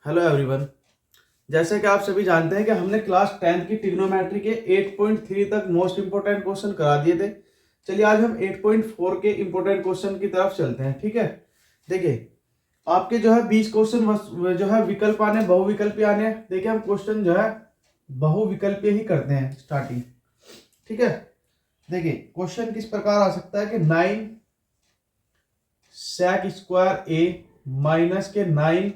Hello everyone. जैसे कि आप सभी जानते हैं कि हमने क्लास 10th की ट्रिग्नोमेट्री के 8.3 तक मोस्ट इंपोर्टेंट क्वेश्चन करा दिए थे। चलिए आज हम 8.4 के इंपोर्टेंट क्वेश्चन की तरफ चलते हैं। ठीक है, देखिए आपके जो है 20 क्वेश्चन जो है विकल्प आने, बहुविकल्पी आने। देखिए हम क्वेश्चन जो है बहुविकल्पीय ही करते हैं स्टार्टिंग। ठीक है, देखिए क्वेश्चन किस प्रकार आ सकता है कि 9 sec स्क्वायर ए माइनस के 9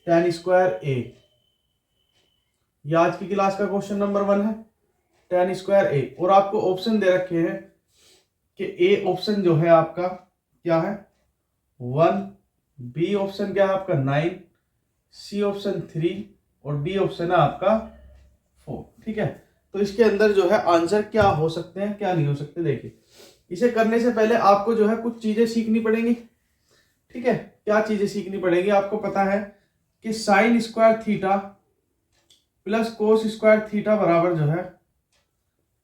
tan स्क्वायर ए। ये आज की क्लास का क्वेश्चन नंबर 1 है, tan स्क्वायर ए। और आपको ऑप्शन दे रखे हैं कि ए ऑप्शन जो है आपका क्या है 1, बी ऑप्शन क्या है आपका 9, सी ऑप्शन 3 और डी ऑप्शन है आपका 4। ठीक है, तो इसके अंदर जो है आंसर क्या हो सकते हैं क्या नहीं हो सकते। देखिए इसे करने से पहले आपको जो है कुछ चीजें सीखनी पड़ेंगी। ठीक है, क्या चीजें सीखनी पड़ेगी, आपको पता है कि sine square theta plus cos square theta बराबर जो है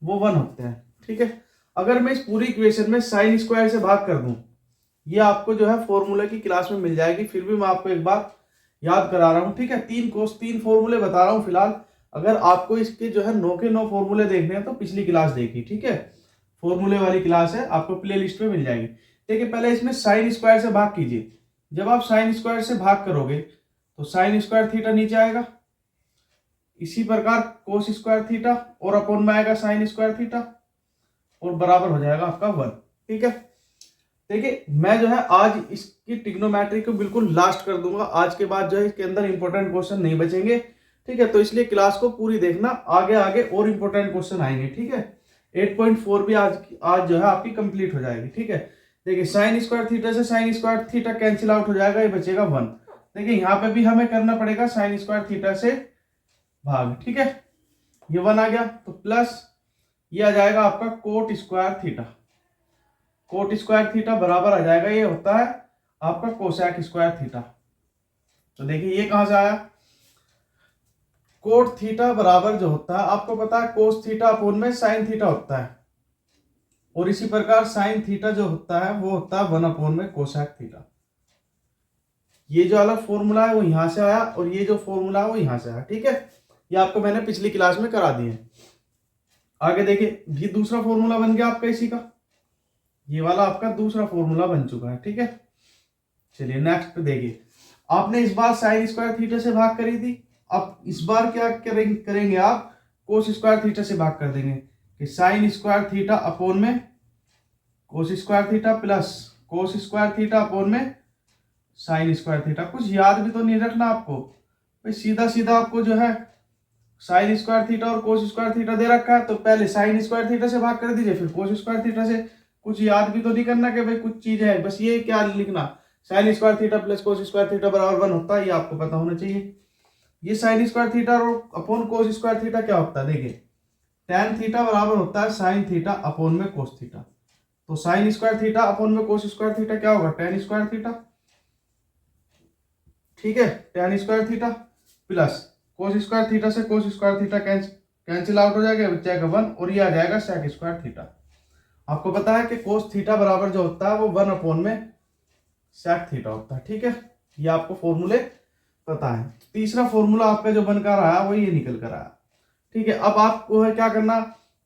वो 1 होते हैं। ठीक है, अगर मैं इस पूरी इक्वेशन में साइन स्क्वायर से भाग कर दूं, ये आपको जो है फॉर्मूला की क्लास में मिल जाएगी, फिर भी मैं आपको एक बार याद करा रहा हूं। ठीक है, 3 फॉर्मूले बता रहा हूं फिलहाल। अगर आपको इसके जो है 9 के 9 फॉर्मूले देखने हैं तो पिछली क्लास देखी। ठीक है, फॉर्मूले वाली क्लास है, आपको प्ले लिस्ट में मिल जाएगी। देखिए पहले इसमें साइन स्क्वायर से भाग कीजिए। जब आप साइन स्क्वायर से भाग करोगे तो साइन स्क्वायर थीटा नीचे आएगा, इसी प्रकार कोस स्क्वायर थीटा और अपॉन में आएगा साइन स्क्वायर थीटा और बराबर हो जाएगा आपका 1। ठीक है, देखिए मैं जो है आज इसकी ट्रिग्नोमेट्री को बिल्कुल लास्ट कर दूंगा। आज के बाद जो है इसके अंदर इंपॉर्टेंट क्वेश्चन नहीं बचेंगे। ठीक है, तो इसलिए क्लास को पूरी देखना, आगे आगे और इंपॉर्टेंट क्वेश्चन आएंगे। ठीक है, 8.4 भी आज जो है आपकी कंप्लीट हो जाएगी। ठीक है, देखिए साइन स्क्वायर थीटा से sine square theta cancel out हो जाएगा, ये बचेगा 1। देखिए यहाँ पे भी हमें करना पड़ेगा साइन स्क्वायर थीटा से भाग। ठीक है, ये 1 आ गया तो प्लस ये आ जाएगा आपका coat square theta. Coat square theta बराबर आ जाएगा, ये होता है आपका कोसेक स्क्वायर थीटा। तो देखिए ये कहां से आया, कोट थीटा बराबर जो होता है आपको पता है कोस थीटा अपोन में साइन थीटा होता है, और इसी प्रकार साइन थीटा जो होता है वो होता है 1 अपोन में कोसेक थीटा। ये जो अलग फॉर्मूला है वो यहां से आया और ये जो फॉर्मूला है वो यहां से आया। ठीक है, ये आपको मैंने पिछली क्लास में करा दिए। आगे देखिए ये दूसरा फॉर्मूला बन गया आपका इसी का, ये वाला आपका दूसरा फॉर्मूला बन चुका है। ठीक है, चलिए नेक्स्ट पे देखिए, आपने इस बार साइन स्क्वायर थीटा से भाग करी थी, अब इस बार क्या करेंगे आप कोस स्क्वायर थीटा से भाग कर देंगे कि साइन स्क्वायर थीटा अपोन में कोस square theta plus cos square theta upon में साइन स्क्वायर थीटा। कुछ याद भी तो नहीं रखना आपको भाई, सीधा सीधा आपको जो है साइन स्क्वायर थीटा और कोस स्क्वायर थीटा दे रखा है तो पहले साइन स्क्वायर थीटा से भाग कर दीजिए, फिर कोस स्क्वायर थीटा से। कुछ याद भी तो नहीं करना कि भाई कुछ चीज है, बस ये क्या लिखना sine square theta plus cos square theta बराबर 1 होता है, ये आपको पता होना चाहिए। ये साइन स्क्वायर थीटा और अपॉन कोस स्क्वायर थीटा क्या होता है, देखिए tan थीटा बराबर होता है साइन थीटा अपॉन में कोस थीटा। तो साइन स्क्वायर थीटा अपॉन में कोस स्क्वायर थीटा क्या होगा tan स्क्वायर थीटा। ठीक है, tan square theta plus cos square theta से cos square theta cancel out हो जाएगा, बचेगा 1 और ये आ जाएगा सेक स्क्वायर थीटा। आपको पता है कि कोस थीटा बराबर जो होता है वो 1 अपोन में सेक थीटा होता है। ठीक है, ये आपको फॉर्मूले पता है। तीसरा फॉर्मूला आपका जो बनकर आया वो ये निकल कर आया। ठीक है, अब आपको है क्या करना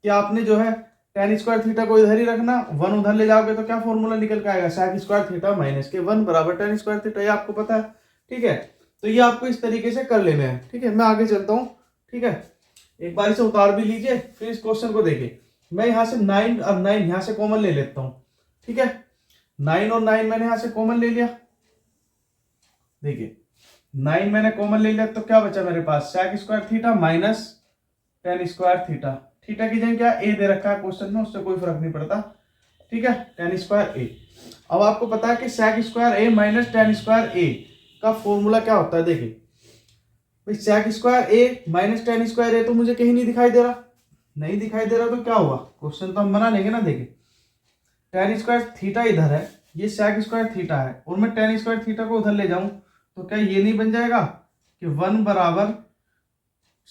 कि आपने जो है tan स्क्वायर थीटा को इधर ही रखना, 1 उधर ले जाओगे तो क्या फॉर्मूला निकल के आएगा सेक स्क्वायर थीटा माइनस के 1 बराबर tan स्क्वायर थीटा, ये आपको पता है। ठीक है, तो ये आपको इस तरीके से कर लेना है। ठीक है, मैं आगे चलता हूं। ठीक है, एक बार इसे उतार भी लीजिए, फिर इस क्वेश्चन को देखिए। मैं यहां से 9 और 9 यहां से कॉमन ले लेता हूं। ठीक है, 9 और 9 मैंने यहां से कॉमन ले लिया। देखिए 9 मैंने कॉमन ले लिया तो क्या बचा मेरे पास sec square theta minus tan square theta. Theta की जगह क्या ए दे रखा है क्वेश्चन में, उससे कोई फर्क नहीं पड़ता। ठीक है, tan स्क्वायर ए। अब आपको पता है कि सेक स्क्वायर ए माइनस tan स्क्वायर ए का फॉर्मूला क्या होता है। देखिए भाई सेक स्क्वायर ए माइनस tan स्क्वायर ए तो मुझे कहीं नहीं दिखाई दे रहा, नहीं दिखाई दे रहा तो क्या हुआ, क्वेश्चन तो हम बना लेंगे ना। देखिए tan स्क्वायर थीटा इधर है, ये सेक स्क्वायर थीटा है, और मैं tan स्क्वायर थीटा को उधर ले जाऊं तो क्या ये नहीं बन जाएगा कि 1 बराबर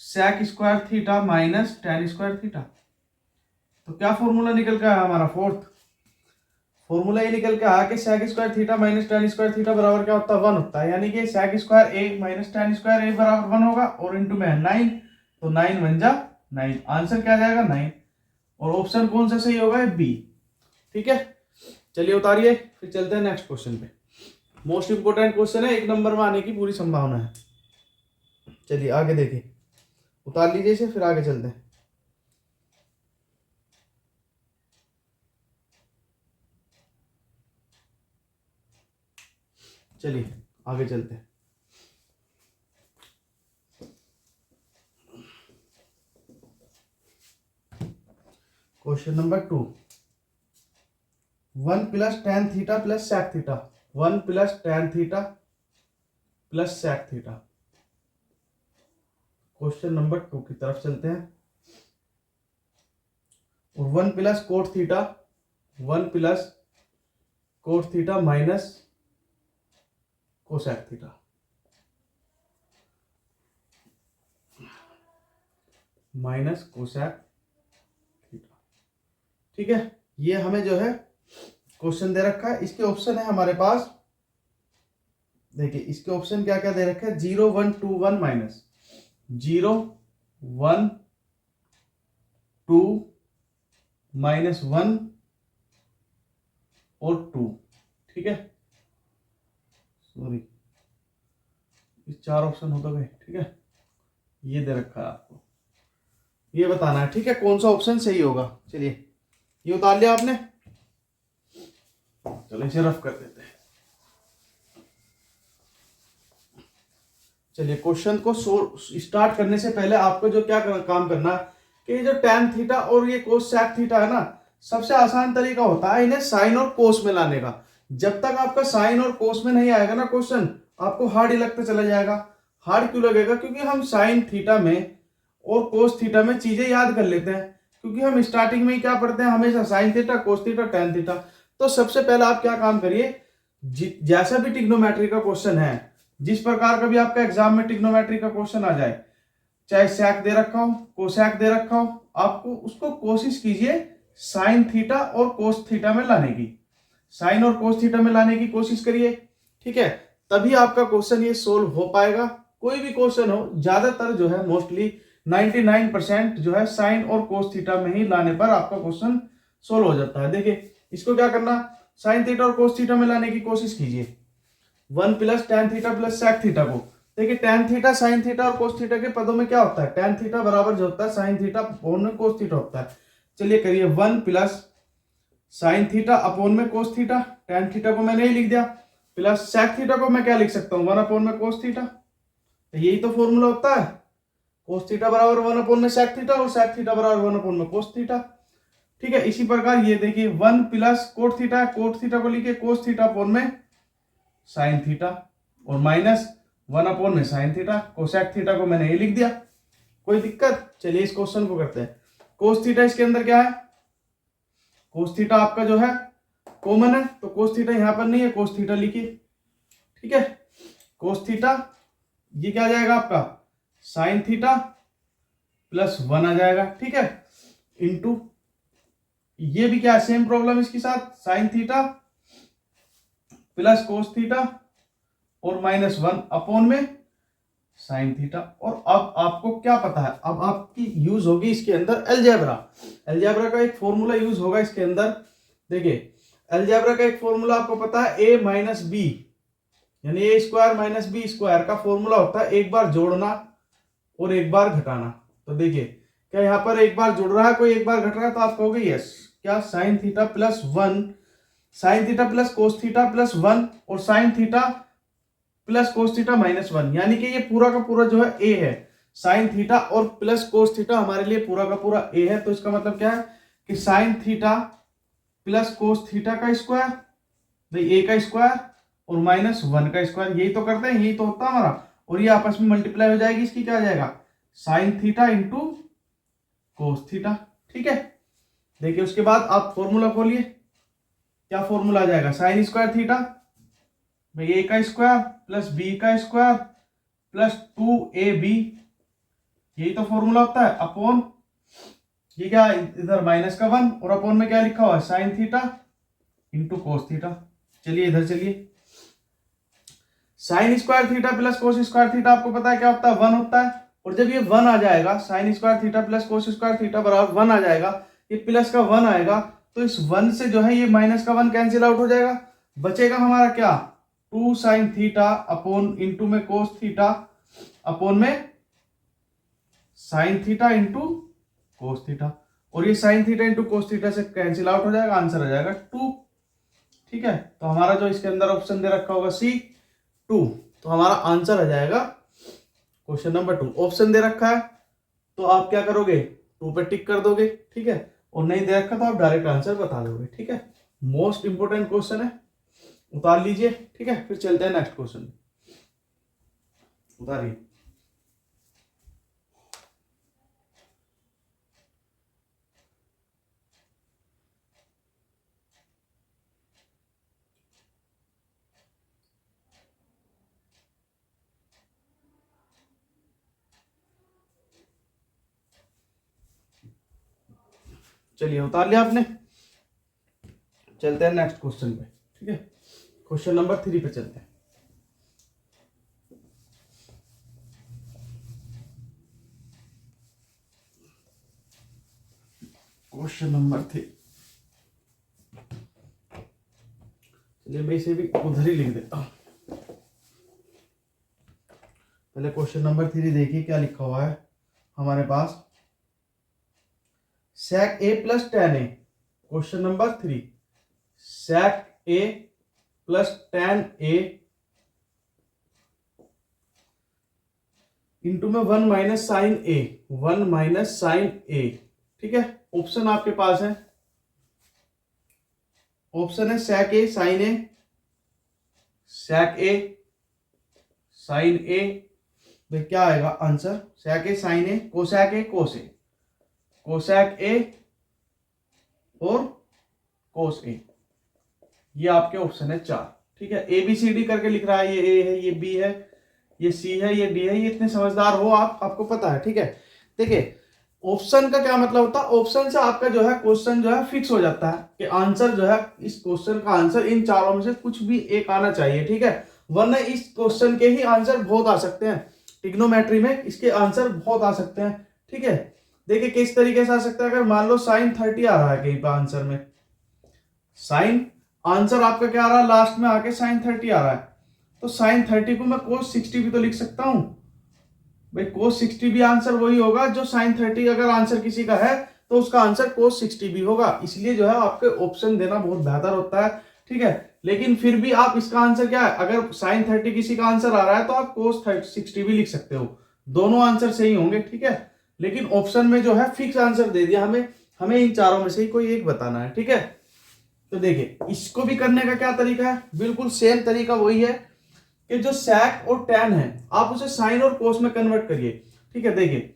sec square theta minus tan square theta. तो क्या फॉर्मूला निकल का है हमारा फॉर्मूला ये निकल के आया कि sec square theta minus tan square theta बराबर क्या होता है 1 होता है, यानी कि sec square a minus tan square a बराबर 1 होगा और इनटू में 9, तो 9 बन जा 9, आंसर क्या जाएगा 9, और ऑप्शन कौन सा सही होगा बी। ठीक है, चलिए उतारिए, फिर चलते हैं नेक्स्ट क्वेश्चन पे। मोस्ट इंपोर्टेंट क्वेश्चन है, 1 नंबर में आने की पूरी संभावना है। चलिए आगे देखिए, उतार लीजिए इसे, फिर आगे चलते हैं। चलिए आगे चलते हैं। Question number 2, 1 plus tan theta plus sec theta, 1 plus tan theta plus sec theta. Question number 2 की तरफ चलते हैं। और 1 plus cot theta, 1 plus cot theta minus cosec theta, minus cosec theta. ठीक है, ये हमें जो है क्वेश्चन दे रखा है। इसके ऑप्शन है हमारे पास, देखिए इसके ऑप्शन क्या क्या दे रखा है, 0 1 2 1 माइनस 0 1 2 माइनस 1 और 2। ठीक है, सॉरी इस 4 ऑप्शन हो तो गए। ठीक है, ये दे रखा है आपको, ये बताना है। ठीक है, कौन सा ऑप्शन सही होगा। चलिए ये उतार लिया आपने, चलो इसे रफ कर देते हैं। चलिए क्वेश्चन को स्टार्ट करने से पहले आपको जो क्या काम करना है कि जो tan थीटा और ये कोस sec थीटा है ना, सबसे आसान तरीका होता है इन्हें साइन और कोस में लाने का। जब तक आपका साइन और कोस में नहीं आएगा ना क्वेश्चन, आपको हार्ड ही लगता चला जाएगा। हार्ड क्यों लगेगा, क्योंकि हम साइन थीटा में और कोस थीटा में चीजें याद कर लेते हैं, क्योंकि हम स्टार्टिंग में ही क्या पढ़ते हैं हमेशा, sine theta cos theta tan theta. तो सबसे पहले आप क्या काम करिए, जैसा भी ट्रिग्नोमेट्री का क्वेश्चन है, जिस प्रकार का भी आपका एग्जाम में ट्रिग्नोमेट्री का क्वेश्चन आ जाए, चाहे sec दे रखा हो कोसेक दे रखा हो, आपको उसको कोशिश कीजिए साइन थीटा और कोस थीटा में लाने की, साइन और कोस थीटा में लाने की कोशिश करिए। ठीक है, तभी आपका क्वेश्चन ये सोल्व हो पाएगा। कोई भी क्वेश्चन हो, ज्यादातर जो है मोस्टली 99% जो है साइन और कोस थीटा में ही लाने पर आपका क्वेश्चन सोल्व हो जाता है। देखिए इसको क्या करना, साइन थीटा और कोस थीटा में लाने की कोशिश कीजिए। 1 plus tan theta plus sec theta को, देखिए tan थीटा साइन थीटा और कोस थीटा के पदों में क्या होता है, tan थीटा बराबर जो होता है साइन थीटा अपोन में कोस थीटा होता है। चलिए करिए, 1 प्लस साइन थीटा अपोन में कोस थीटा, tan थीटा को मैंने ही लिख दिया, प्लस sec थीटा को मैं क्या लिख सकता हूँ 1 अपोन में कोस थीटा। तो यही तो फॉर्मूला होता है, कोस थीटा बराबर 1 अपोन में sec थीटा और sec थीटा बराबर 1 अपोन में कोस थीटा। ठीक है, इसी प्रकार ये देखिए 1 plus cot theta, cot theta को लिखिए कोस थीटा अपोन में साइन थीटा और माइनस 1 अपोन में साइन थीटा, कोसेक थीटा को मैंने ये लिख दिया। कोई दिक्कत, चलिए इस क्वेश्चन को करते हैं। कोस थीटा इसके अंदर क्या है, कोस थीटा आपका जो है कॉमन है, तो कोस थीटा यहां पर नहीं है, कोस थीटा लिखिए। ठीक है, कोस थीटा ये क्या आ जाएगा आपका साइन थीटा प्लस 1 आ जाएगा। ठीक है, इंटू ये भी क्या है, सेम प्रॉब्लम इसके साथ, sine theta plus cos theta और माइनस 1 अपोन में साइन थीटा। और अब आपको क्या पता है, अब आपकी यूज होगी इसके अंदर अलजेब्रा। अलजेब्रा का एक फॉर्मूला यूज होगा इसके अंदर। देखिए अलजेब्रा का एक फॉर्मूला आपको पता है, ए माइनस बी यानी ए स्क्वायर माइनस बी स्क्वायर का फॉर्मूला होता है एक बार जोड़ना और एक बार घटाना। तो देखिए क्या यहाँ पर एक बार जुड़ रहा है, कोई एक बार घट रहा है, तो आप कहोगे यस, क्या sine theta plus 1, sine theta plus cos theta plus 1 और sine theta plus cos theta minus 1, यानी कि ये पूरा का पूरा जो है ए है। साइन थीटा और प्लस कोस थीटा हमारे लिए पूरा का पूरा ए है। तो इसका मतलब क्या है कि sine theta plus cos theta का स्क्वायर, भाई ए का स्क्वायर और माइनस 1 का स्क्वायर, यही तो करते हैं, यही तो होता है हमारा। और ये आपस में मल्टीप्लाई हो जाएगी, इसकी क्या आ जाएगा sine theta into cos theta. ठीक है, देखिए उसके बाद आप फॉर्मूला खोलिए, क्या फॉर्मूला आ जाएगा, साइन स्क्वायर थीटा भाई ए का स्क्वायर प्लस बी का स्क्वायर प्लस 2ab, यही तो फॉर्मूला होता है, अपॉन ये क्या इधर माइनस का 1 और अपॉन में क्या लिखा हुआ है sine theta into cos theta. चलिए इधर चलिए, sine square theta plus cos square theta आपको पता है क्या होता है, 1 होता है। और जब ये 1 आ जाएगा, sine square theta plus cos square theta बराबर 1 आ जाएगा, ये प्लस का 1 आएगा, तो इस 1 से जो है ये माइनस का 1 कैंसिल आउट हो जाएगा, बचेगा हमारा क्या, 2 साइन थीटा अपॉन इंटू में कोस थीटा अपॉन में sine theta into cos theta. और ये sine theta into cos theta से कैंसिल आउट हो जाएगा, आंसर आ जाएगा 2। ठीक है, तो हमारा जो इसके अंदर ऑप्शन दे रखा होगा C 2, तो हमारा आंसर आ जाएगा क्वेश्चन नंबर 2। ऑप्शन दे रखा है तो आप क्या करोगे, 2 पे टिक कर दोगे। ठीक है, और नहीं दे रखा तो आप डायरेक्ट आंसर बता दोगे। ठीक है, मोस्ट इंपोर्टेंट क्वेश्चन है, उतार लीजिए। ठीक है, फिर चलते हैं नेक्स्ट क्वेश्चन, उतारिए। चलिए उतार लिया आपने, चलते हैं नेक्स्ट क्वेश्चन पे। ठीक है, क्वेश्चन नंबर 3 पे चलते हैं। क्वेश्चन नंबर 3, चलिए मैं इसे भी उधर ही लिख देता हूं। पहले क्वेश्चन नंबर 3 देखिए क्या लिखा हुआ है हमारे पास, sec a plus tan a। Question number 3, sec a plus tan a into में 1 minus sine a, 1 minus sine a। ठीक है, ऑप्शन आपके पास है, ऑप्शन है sec a sine a, sec a sine a, भाई क्या आएगा answer, sec a sine a, cosec a cos a, cosec a और कोस a, ये आपके ऑप्शन है 4। ठीक है, ए बी सी डी करके लिख रहा है, ये ए है, ये बी है, ये सी है, ये डी है, ये इतने समझदार हो आप, आपको पता है। ठीक है, देखिए ऑप्शन का क्या मतलब होता है, ऑप्शन से आपका जो है क्वेश्चन जो है फिक्स हो जाता है कि आंसर जो है, इस क्वेश्चन का आंसर इन चारों में से कुछ भी एक आना चाहिए। ठीक है, वरना इस क्वेश्चन के ही आंसर बहुत आ सकते हैं, ट्रिग्नोमेट्री में इसके आंसर बहुत आ सकते हैं। ठीक है, देखिए किस तरीके से आ सकता है, अगर मान लो साइन 30 आ रहा है कहीं पर आंसर में, साइन आंसर आपका क्या आ रहा है, लास्ट में आके साइन 30 आ रहा है, तो साइन 30 को मैं कोस 60 भी तो लिख सकता हूं भाई, कोस 60 भी आंसर वही होगा जो साइन 30, अगर आंसर किसी का है तो उसका आंसर कोस 60 भी होगा। इसलिए जो है आपके ऑप्शन देना बहुत बेहतर होता है। ठीक है, लेकिन फिर भी आप इसका आंसर क्या है, अगर साइन 30 किसी का आंसर आ रहा है तो आप कोस 60 भी लिख सकते हो, दोनों आंसर सही होंगे। ठीक है, लेकिन ऑप्शन में जो है फिक्स आंसर दे दिया हमें, हमें इन चारों में से ही कोई एक बताना है। ठीक है, तो देखिए इसको भी करने का क्या तरीका है, बिल्कुल सेम तरीका वही है कि जो sec और tan है आप उसे साइन और कोस में कन्वर्ट करिए। ठीक है, देखिए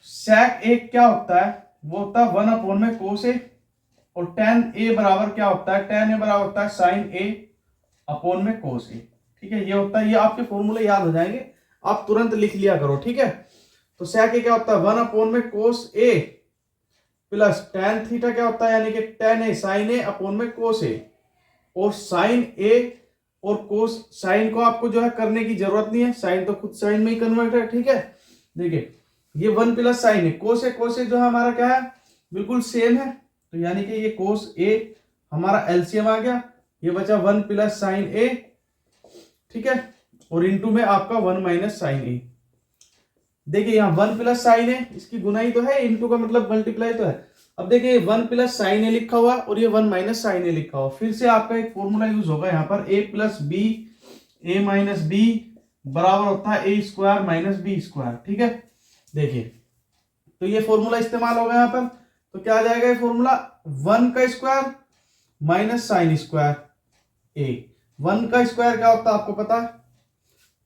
sec एक क्या होता है, वो होता है 1 अपॉन में कोस ए, और tan a बराबर क्या होता है, tan a बराबर होता है साइन a अपॉन में कोस ए। ठीक है, ये होता है, ये आपके फॉर्मूले याद हो जाएंगे, आप तुरंत लिख लिया करो। ठीक है, तो sec a क्या होता है 1 अपॉन में cos a plus tan theta क्या होता है, यानी कि tan a sine a upon में कोस a, और साइन a और कोस, साइन को आपको जो है करने की जरूरत नहीं है, साइन तो खुद साइन में ही कन्वर्ट है। ठीक है, देखिए ये 1 प्लस साइन है, कोस ए जो है हमारा क्या है, बिल्कुल सेम है, तो यानी कि ये कोस ए हमारा एलसीएम आ गया, ये बचा 1 प्लस साइन ए। ठीक है, और इंटू में आपका 1 माइनस साइन ए। देखिए यहाँ 1 प्लस साइन ए, इसकी गुनाई तो है, इंटू का मतलब मल्टीप्लाई तो है। अब देखिए 1 प्लस साइन ए लिखा हुआ और ये 1 माइनस साइन ए लिखा हुआ, फिर से आपका एक फॉर्मूला यूज होगा यहाँ पर, ए प्लस बी ए माइनस बी बराबर होता है ए स्क्वायर माइनस बी स्क्वायर। ठीक है, देखिए तो ये फॉर्मूला इस्तेमाल होगा यहाँ पर, तो क्या आ जाएगा ये फॉर्मूला, 1 का स्क्वायर माइनस साइन स्क्वायर ए। 1 का स्क्वायर क्या होता है आपको पता है,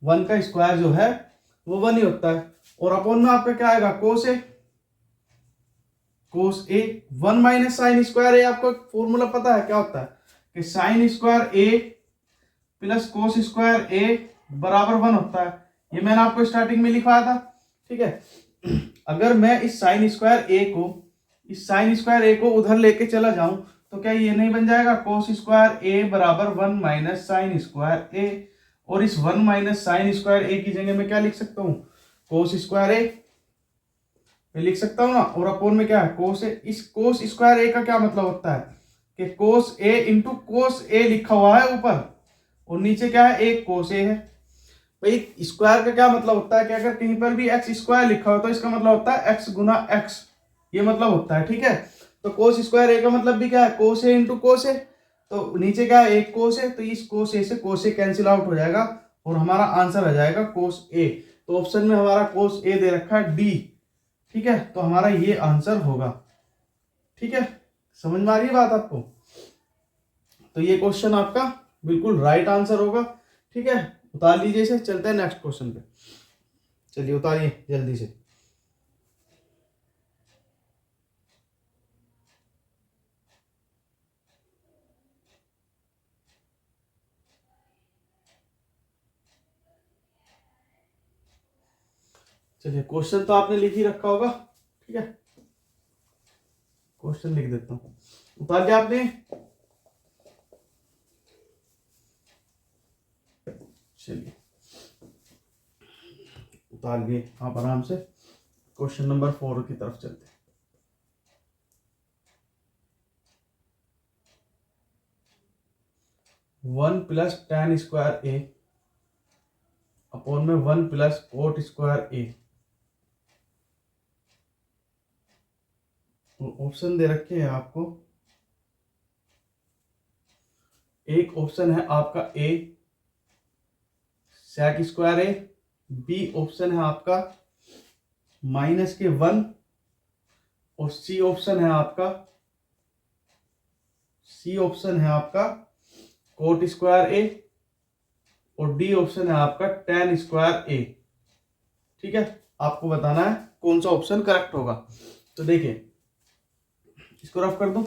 1 का स्क्वायर जो है वो 1 ही होता है, और अपॉन में आपका क्या आएगा कोस ए, कोस ए 1 माइनस साइन स्क्वायर ए, आपको फॉर्मूला पता है क्या होता है कि साइन स्क्वायर ए प्लस कोस स्क्वायर ए बराबर 1 होता है, ये मैंने आपको स्टार्टिंग में लिखवाया था। ठीक है, अगर मैं इस साइन स्क्वायर ए को, इस साइन स्क्वायर ए को उधर लेके चला जाऊं तो क्या ये नहीं बन जाएगा कोस स्क्वायर ए बराबर 1 माइनस साइन स्क्वायर ए, और इस 1 माइनस साइन स्क्वायर ए की जगह में क्या लिख सकता हूँ, कोस स्क्वायर ए लिख सकता हूँ ना, और अपोन में क्या है कोस ए। इस कोस स्क्वायर ए का क्या मतलब होता है कि कोस ए इंटू कोस ए लिखा हुआ है ऊपर, और नीचे क्या है एक कोस ए है। भाई स्क्वायर का क्या मतलब होता है कि अगर कहीं पर भी एक्स स्क्वायर लिखा हो तो इसका मतलब होता है एक्स गुना एक्स, ये मतलब होता है, ठीक है। तो कोस स्क्वायर ए का मतलब भी क्या है कोस ए इंटू कोस ए, तो नीचे क्या है एक कोस ए, तो इस कोस ए से कोस ए कैंसिल आउट हो जाएगा और हमारा आंसर आ जाएगा कोस ए। तो ऑप्शन में हमारा कोस ए दे रखा है डी, ठीक है, तो हमारा ये आंसर होगा। ठीक है, समझ में आ रही है बात आपको? तो ये क्वेश्चन आपका बिल्कुल राइट आंसर होगा। ठीक है, उतार लीजिए इसे, चलते हैं नेक्स्ट क्वेश्चन पे। चलिए उतारिए जल्दी से। चलिए क्वेश्चन तो आपने लिख ही रखा होगा, ठीक है, क्वेश्चन लिख देता हूं, उतार लिया आपने? चलिए उतार लिए आप आराम से। क्वेश्चन नंबर 4 की तरफ चलते हैं। वन प्लस टेन स्क्वायर ए अपॉन में 1 प्लस कोट स्क्वायर ए, ऑप्शन दे रखे हैं आपको। एक ऑप्शन है आपका ए सेक स्क्वायर ए, बी ऑप्शन है आपका माइनस के 1, और सी ऑप्शन है आपका कोट स्क्वायर ए, और डी ऑप्शन है आपका टेन स्क्वायर ए। ठीक है, आपको बताना है कौन सा ऑप्शन करेक्ट होगा। तो देखिए इसको रफ कर दो।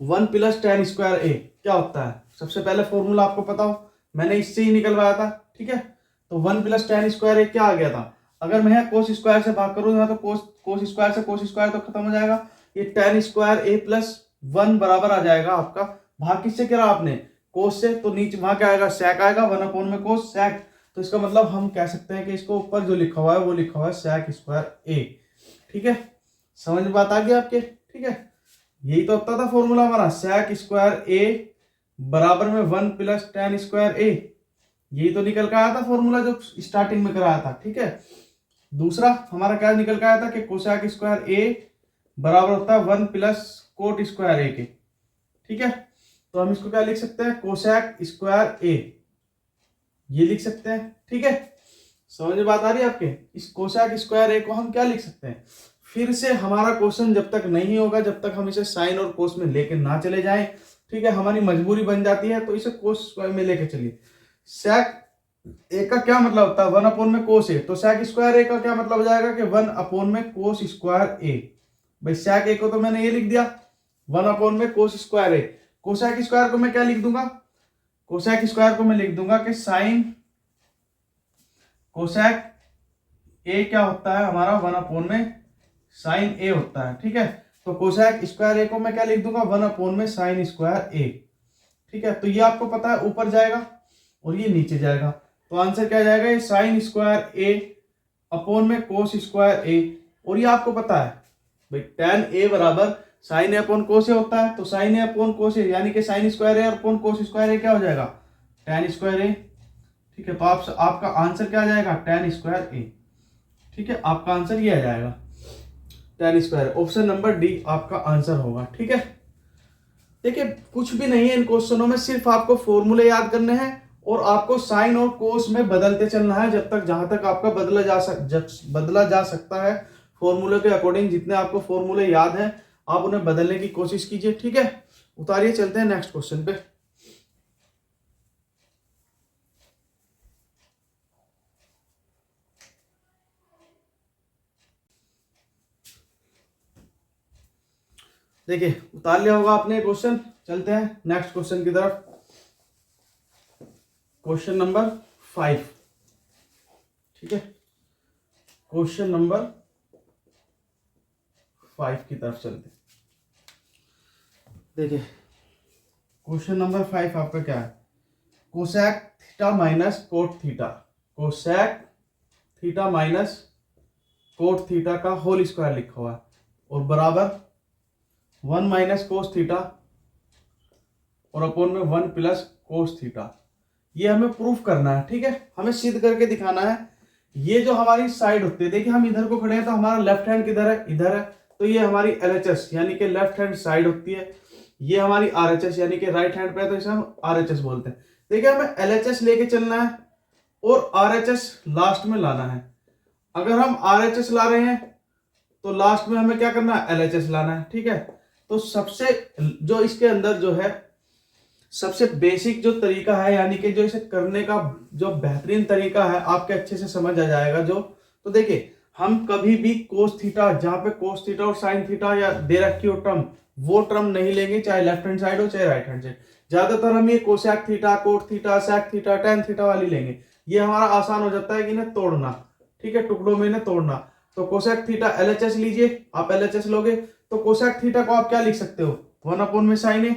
1 प्लस टेन स्क्वायर ए क्या होता है, सबसे पहले फॉर्मूला आपको पता हो, मैंने इससे ही निकलवाया था। ठीक है, तो 1 प्लस टेन स्क्वायर ए क्या आ गया था, अगर मैं कोस स्क्वायर से भाग करूंगा तो कोस स्क्वायर से कोस स्क्वायर तो खत्म हो जाएगा, ये टेन स्क्वायर ए प्लस 1 बराबर आ जाएगा आपका, भाग किससे करा आपने, कोस से, तो नीचे वहां क्या आएगा सेक आएगा, 1 अपॉन में कोस सेक। तो इसका मतलब हम कह सकते हैं कि इसको ऊपर जो लिखा हुआ है वो लिखा हुआ है सेक स्क्वायर ए। ठीक है, समझ में बात आ गई आपके? ठीक है, यही तो होता था फॉर्मूला हमारा, सेक स्क्वायर ए बराबर में 1 प्लस टेन स्क्वायर ए, यही तो निकल कर आया था फॉर्मूला जो स्टार्टिंग में कराया था। ठीक है, दूसरा हमारा क्या निकल कर आया था कि कोसेक स्क्वायर ए बराबर होता है 1 प्लस कोट स्क्वायर ए के। ठीक है, तो हम इसको क्या लिख सकते हैं, कोसेक स्क्वायर ए, ये लिख सकते हैं। ठीक है, समझ में बात आ रही है आपके? इस कोसेक स्क्वायर ए को हम क्या लिख सकते हैं, फिर से हमारा क्वेश्चन जब तक नहीं होगा, जब तक हम इसे साइन और कोस में लेके ना चले जाएं, ठीक है, हमारी मजबूरी बन जाती है, तो इसे कोस स्क्वायर में लेके चलिए। सेक ए का क्या मतलब होता है, 1 अपॉन में कोस ए, तो सेक स्क्वायर ए का क्या मतलब हो जाएगा कि 1 अपॉन में कोस स्क्वायर ए। भाई सेक ए को तो मैंने ये लिख दिया 1 अपॉन में कोस स्क्वायर ए, कोसेक स्क्वायर को मैं क्या लिख दूंगा, कोसेक स्क्वायर को मैं लिख दूंगा कि साइन कोसेक ए क्या होता है हमारा 1 अपॉन में साइन ए होता है। ठीक है, तो कोसेक स्क्वायर ए को मैं क्या लिख दूंगा, 1 अपॉन में साइन स्क्वायर ए। ठीक है, तो ये आपको पता है ऊपर जाएगा और ये नीचे जाएगा, तो आंसर क्या जाएगा, ये साइन स्क्वायर ए अपॉन में कोस स्क्वायर ए। और ये आपको पता है भाई टेन ए बराबर साइन ए अपॉन कोस ए होता है, तो साइन ए अपॉन कोस ए यानी कि साइन स्क्वायर ए अपॉन कोस स्क्वायर ए क्या हो जाएगा, टेन स्क्वायर ए। ठीक है, तो आपका आंसर क्या आ जाएगा, टेन स्क्वायर ए। ठीक है, आपका आंसर ये आ जाएगा ten square, option number D आपका आंसर होगा। ठीक है, देखिए कुछ भी नहीं है इन क्वेश्चनों में, सिर्फ आपको फॉर्मूले याद करने हैं और आपको साइन और कोस में बदलते चलना है जब तक जहां तक आपका बदला जा सकता है। फॉर्मूले के अकॉर्डिंग जितने आपको फॉर्मूले याद हैं आप उन्हें बदलने की कोशिश कीजिए। ठीक है, उतारिए, चलते हैं नेक्स्ट क्वेश्चन पे। देखिए उतार लिया होगा आपने क्वेश्चन, चलते हैं नेक्स्ट क्वेश्चन की तरफ। Question number 5। ठीक है, क्वेश्चन नंबर 5 की तरफ चलते। देखिए क्वेश्चन नंबर 5 आपका क्या है, cosec theta minus cot theta, cosec theta minus cot theta का होल स्क्वायर लिखा हुआ है और बराबर 1 माइनस कोस थीटा और अपॉन में 1 प्लस कोस थीटा। ये हमें प्रूफ करना है, ठीक है, हमें सिद्ध करके दिखाना है। ये जो हमारी साइड होती है, देखिए हम इधर को खड़े हैं तो हमारा लेफ्ट हैंड किधर है, इधर है, तो ये हमारी LHS यानी कि लेफ्ट हैंड साइड होती है। ये हमारी RHS यानी कि राइट हैंड पे है, तो इसे हम RHS बोलते हैं। देखिए हमें LHS लेके चलना है और RHS लास्ट में लाना है। अगर हम RHS ला रहे हैं तो लास्ट में हमें क्या करना है, LHS लाना है, ठीक है। तो सबसे जो इसके अंदर जो है सबसे बेसिक जो तरीका है, यानी कि जो इसे करने का जो बेहतरीन तरीका है, आपके अच्छे से समझ आ जाएगा जो। तो देखिए हम कभी भी कोस थीटा, जहां पे कोस थीटा और साइन थीटा या दे रखी हो टर्म, वो टर्म नहीं लेंगे, चाहे लेफ्ट हैंड साइड हो चाहे राइट हैंड साइड। ज्यादातर हम ये cosec theta, cot theta, sec theta, tan theta वाली लेंगे। ये हमारा आसान हो जाता है कि इन्हें तोड़ना, ठीक है, टुकड़ों में इन्हें तोड़ना। तो कोसेक थीटा LHS लीजिए, आप LHS लोगे तो कोसेक थीटा को आप क्या लिख सकते हो, 1 अपॉन में साइन ए,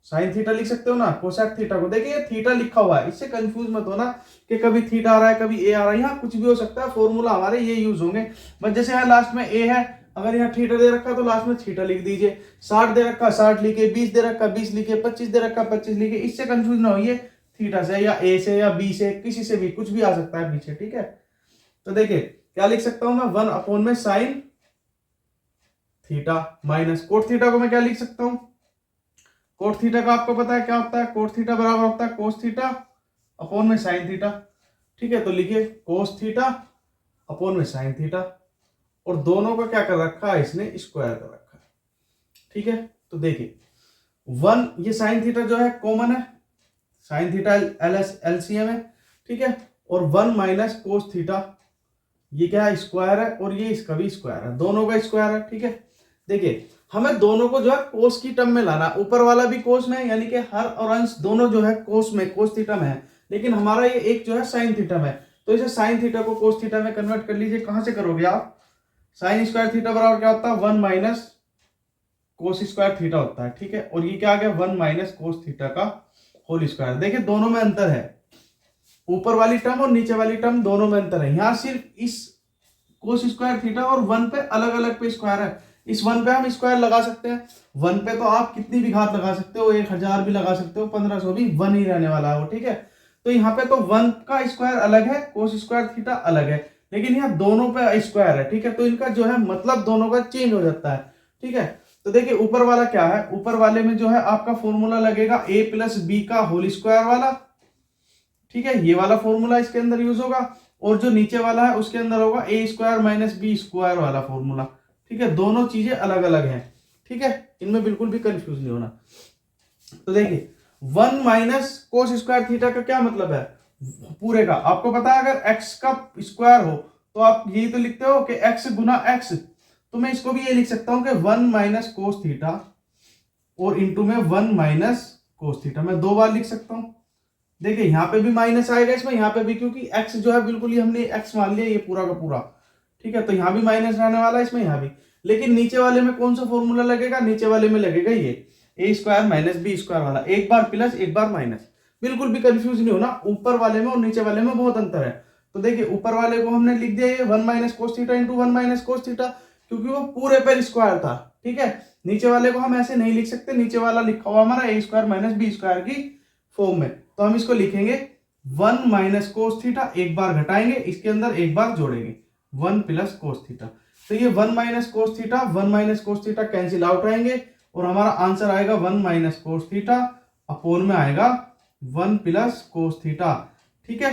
साइन थीटा लिख सकते हो ना। कोसेक थीटा को देखिए थीटा लिखा हुआ है, इससे कंफ्यूज मत होना कि कभी थीटा आ रहा है कभी ए आ रहा है, यहाँ कुछ भी हो सकता है, फॉर्मूला हमारे ये यूज होंगे। बस जैसे यहाँ लास्ट में ए है, अगर यहाँ थीटा दे रखा है तो लास्ट में थीटा लिख दीजिए। 60 दे रखा 60 लिखे, 20 दे रखा 20 लिखे, 25 दे रखा 25 लिखे, इससे कंफ्यूज ना होइए, थीटा से या ए से या बी से, किसी से भी कुछ भी आ सकता है पीछे, ठीक है। तो देखिए क्या लिख सकता हूं मैं, 1 अपॉन में sine theta minus cot theta को मैं क्या लिख सकता हूं, कोट थीटा का आपको पता है क्या होता है, कोट थीटा बराबर होता है कोस थीटा अपॉन में साइन थीटा, ठीक है। तो लिखिए कोस थीटा अपॉन में साइन थीटा, और दोनों का क्या कर रखा है, इसने स्क्वायर कर रखा है, ठीक है। तो देखिए 1, ये साइन थीटा जो है कॉमन है, साइन थीटा LCM है, ठीक है, और 1 माइनस कोस थीटा, ये क्या है, स्क्वायर है, और ये इसका भी स्क्वायर है, दोनों का स्क्वायर है, ठीक है। देखिए हमें दोनों को जो है कोस की टर्म में लाना, ऊपर वाला भी कोस में है, यानी कि हर और अंश दोनों जो है कोस में, कोस थीटा में है, लेकिन हमारा ये एक जो है साइन थीटा में है, तो इसे साइन थीटा को कोस थीटा में कन्वर्ट कर लीजिए। कहां से करोगे आप, साइन स्क्वायर थीटा बराबर क्या होता है, 1 माइनस कोस स्क्वायर थीटा होता है, ठीक है। और ये क्या आ गया, 1 माइनस कोस थीटा का होल स्क्वायर। देखिए दोनों में अंतर है, ऊपर वाली टर्म और नीचे वाली टर्म दोनों में अंतर है। यहाँ सिर्फ इस कोस स्क्वायर थीटा और 1 पे अलग अलग पे स्क्वायर है, इस 1 पे हम स्क्वायर लगा सकते हैं। 1 पे तो आप कितनी भी घात लगा सकते हो, 1000 भी लगा सकते हो, 1500 भी, 1 ही रहने वाला है वो, ठीक है। तो यहाँ पे तो 1 का स्क्वायर अलग है, कोस स्क्वायर थीटा अलग है, लेकिन यहाँ दोनों पे स्क्वायर है, ठीक है। तो इनका जो है मतलब दोनों का चेंज हो जाता है, ठीक है। तो देखिए ऊपर वाला क्या है, ऊपर वाले में जो है आपका फॉर्मूला लगेगा a प्लस बी का होल स्क्वायर वाला, ठीक है, ये वाला फॉर्मूला इसके अंदर यूज होगा। और जो नीचे वाला है उसके अंदर होगा a square minus B square वाला फॉर्मूला, ठीक है। दोनों चीजें अलग अलग हैं, ठीक है, इनमें बिल्कुल भी कंफ्यूज नहीं होना। तो देखिए 1 माइनस कोस स्क्वायर थीटा का क्या मतलब है, पूरे का आपको पता है, अगर x का स्क्वायर हो तो आप यही तो लिखते हो कि x गुना x, तो मैं इसको भी ये लिख सकता हूं कि 1 माइनस कोस थीटा और इंटू में 1 माइनस कोस थीटा, मैं 2 बार लिख सकता हूं। देखिए यहाँ पे भी माइनस आएगा इसमें, यहाँ पे भी, क्योंकि x जो है बिल्कुल ही हमने x मान लिया ये पूरा का पूरा, ठीक है। तो यहाँ भी माइनस रहने वाला है इसमें, यहाँ भी। लेकिन नीचे वाले में कौन सा फॉर्मूला लगेगा, नीचे वाले में लगेगा ये a square minus B square वाला, एक बार प्लस एक बार माइनस। बिल्कुल भी कंफ्यूज नहीं होना, ऊपर वाले में और नीचे वाले में बहुत अंतर है। तो देखिए ऊपर वाले को हमने लिख दिया ये 1 minus cos theta into 1 minus cos theta, क्योंकि वो पूरे पर स्क्वायर था, ठीक है। नीचे वाले को हम ऐसे नहीं लिख सकते, नीचे वाला लिखा हुआ हमारा a square minus B square की फॉर्म में, तो हम इसको लिखेंगे 1 माइनस कोस थीटा, एक बार घटाएंगे इसके अंदर एक बार जोड़ेंगे, 1 प्लस कोस थीटा। तो ये 1 minus cos theta 1 minus cos theta cancel out रहेंगे, और हमारा आंसर आएगा 1 माइनस कोस थीटा अपोन में आएगा 1 प्लस कोस थीटा, ठीक है।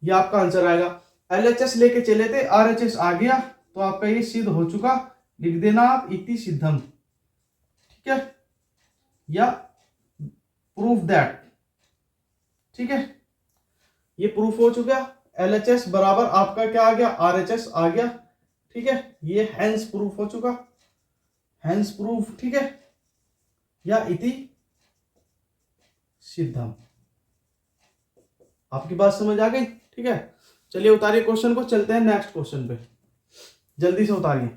ये आपका आंसर आएगा। LHS लेके चले थे, RHS आ गया, तो आपका ये सिद्ध हो चुका, लिख देना आप इति सिद्धम, ठीक है, या प्रूफ दैट, ठीक है। ये प्रूफ हो चुका, LHS बराबर आपका क्या आ गया, RHS आ गया, ठीक है। ये हैंस प्रूफ हो चुका, हैंस प्रूफ, ठीक है, या इति सिद्धम। आपकी बात समझ आ गई, ठीक है। चलिए उतारिए क्वेश्चन को, चलते हैं नेक्स्ट क्वेश्चन पे, जल्दी से उतारिए।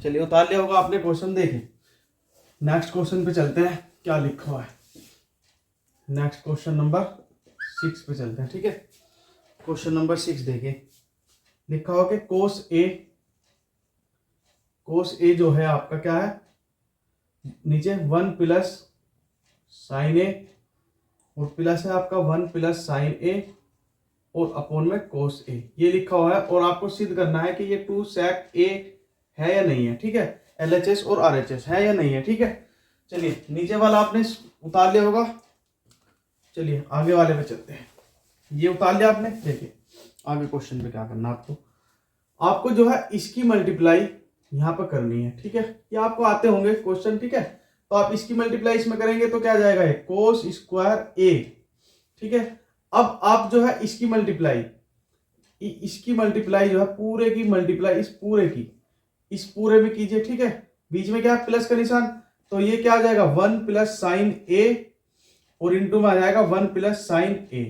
चलिए उतार लिया होगा आपने क्वेश्चन, देखें नेक्स्ट क्वेश्चन पे चलते हैं क्या लिखा हुआ है। नेक्स्ट क्वेश्चन नंबर 6 पे चलते हैं, ठीक है। क्वेश्चन नंबर 6 देखिए, लिखा हुआ कि कोस ए जो है आपका क्या है, नीचे 1 प्लस साइन ए और प्लस है आपका 1 प्लस साइन ए और अपॉन में कोस ए, ये लिखा हुआ है। और आपको सिद्ध करना है कि ये 2 sec ए है या नहीं है, ठीक है। LHS और RHS है या नहीं है, ठीक है। चलिए नीचे वाला आपने उतार लिया होगा, चलिए आगे वाले पे चलते हैं। ये उतार लिया आपने, देखिए आगे क्वेश्चन पे क्या करना आपको जो है इसकी मल्टीप्लाई यहाँ पर करनी है, ठीक है। ये आपको आते होंगे क्वेश्चन, ठीक है। तो आप इसकी मल्टीप्लाई इसमें करेंगे तो क्या जाएगा, ये कोस स्क्वायर ए, ठीक है। अब आप जो है इसकी मल्टीप्लाई जो है पूरे की मल्टीप्लाई इस पूरे में कीजिए, ठीक है। बीच में क्या है, प्लस का निशान, तो ये क्या आ जाएगा 1 प्लस साइन ए और इंटू में आ जाएगा 1 प्लस साइन ए,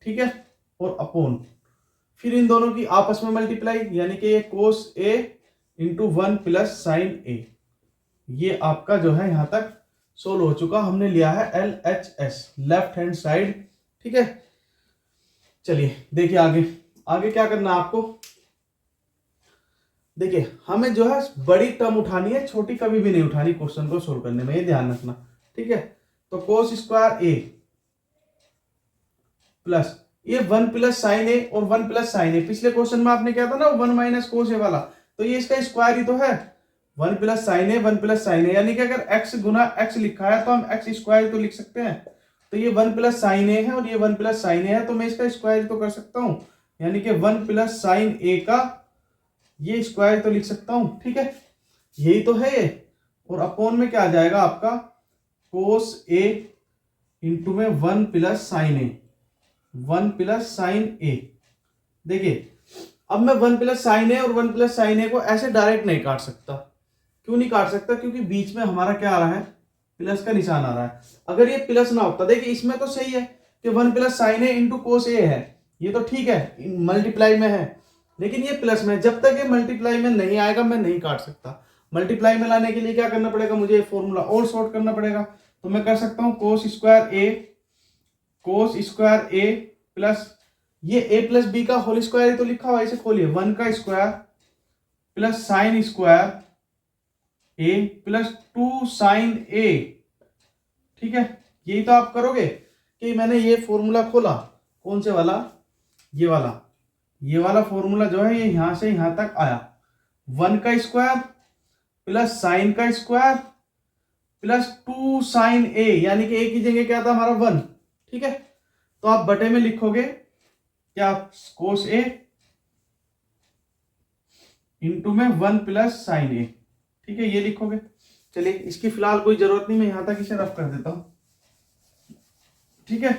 ठीक है। और अपॉन फिर इन दोनों की आपस में मल्टीप्लाई, यानी कि ये कोस ए इंटू 1 प्लस साइन ए। ये आपका जो है यहां तक सोल्व हो चुका, हमने लिया है LHS लेफ्ट हैंड साइड, ठीक है। चलिए देखिए आगे क्या करना है आपको। देखिए हमें जो है बड़ी टर्म उठानी है, छोटी कभी भी नहीं उठानी क्वेश्चन को सोल्व करने में, ये ध्यान रखना, ठीक है। तो कोस स्क्वायर ए प्लस ये 1 प्लस साइन ए और 1 प्लस साइन ए, पिछले क्वेश्चन में आपने क्या था ना 1 माइनस कोस ए वाला, तो ये इसका स्क्वायर ही तो है 1 प्लस साइन ए 1 प्लस साइन ए, यानी कि अगर x गुना x लिखा है तो हम x स्क्वायर तो लिख सकते हैं। तो ये 1 प्लस साइन ए है और ये 1 प्लस साइन ए है, तो मैं इसका स्क्वायर तो कर सकता हूं, यानी कि 1 प्लस साइन ए का ये स्क्वायर तो लिख सकता हूं, ठीक है। यही तो है ये। और अपॉन में क्या आ जाएगा आपका कोस ए इंटू में 1 प्लस साइन ए, 1 प्लस साइन ए। देखिए अब मैं 1 प्लस साइन ए और 1 प्लस साइन ए को ऐसे डायरेक्ट नहीं काट सकता। क्यों नहीं काट सकता, क्योंकि बीच में हमारा क्या आ रहा है, प्लस का निशान आ रहा है। अगर ये प्लस ना होता, देखिए इसमें तो सही है कि 1 plus sine A into cos ए है, ये तो ठीक है मल्टीप्लाई में है, लेकिन ये प्लस में, जब तक ये मल्टीप्लाई में नहीं आएगा मैं नहीं काट सकता। मल्टीप्लाई में लाने के लिए क्या करना पड़ेगा, मुझे फॉर्मूला और शॉर्ट करना पड़ेगा। तो मैं कर सकता हूं कोस स्क्वायर ए प्लस ये a प्लस बी का होल स्क्वायर तो लिखा हुआ है, इसे खोलिए 1 का square plus sine square A plus 2 sign A, ठीक है। यही तो आप करोगे कि मैंने ये फॉर्मूला खोला, कौन से वाला, ये वाला फॉर्मूला जो है ये यहां से यहां तक आया, 1 का स्क्वायर प्लस साइन का स्क्वायर प्लस 2 साइन ए, यानी कि ए की जगह क्या था हमारा 1, ठीक है। तो आप बटे में लिखोगे क्या, कोस ए इंटू में 1 प्लस साइन ए, ठीक है, ये लिखोगे। चलिए इसकी फिलहाल कोई जरूरत नहीं, मैं यहां तक इसे रफ कर देता हूं, ठीक है।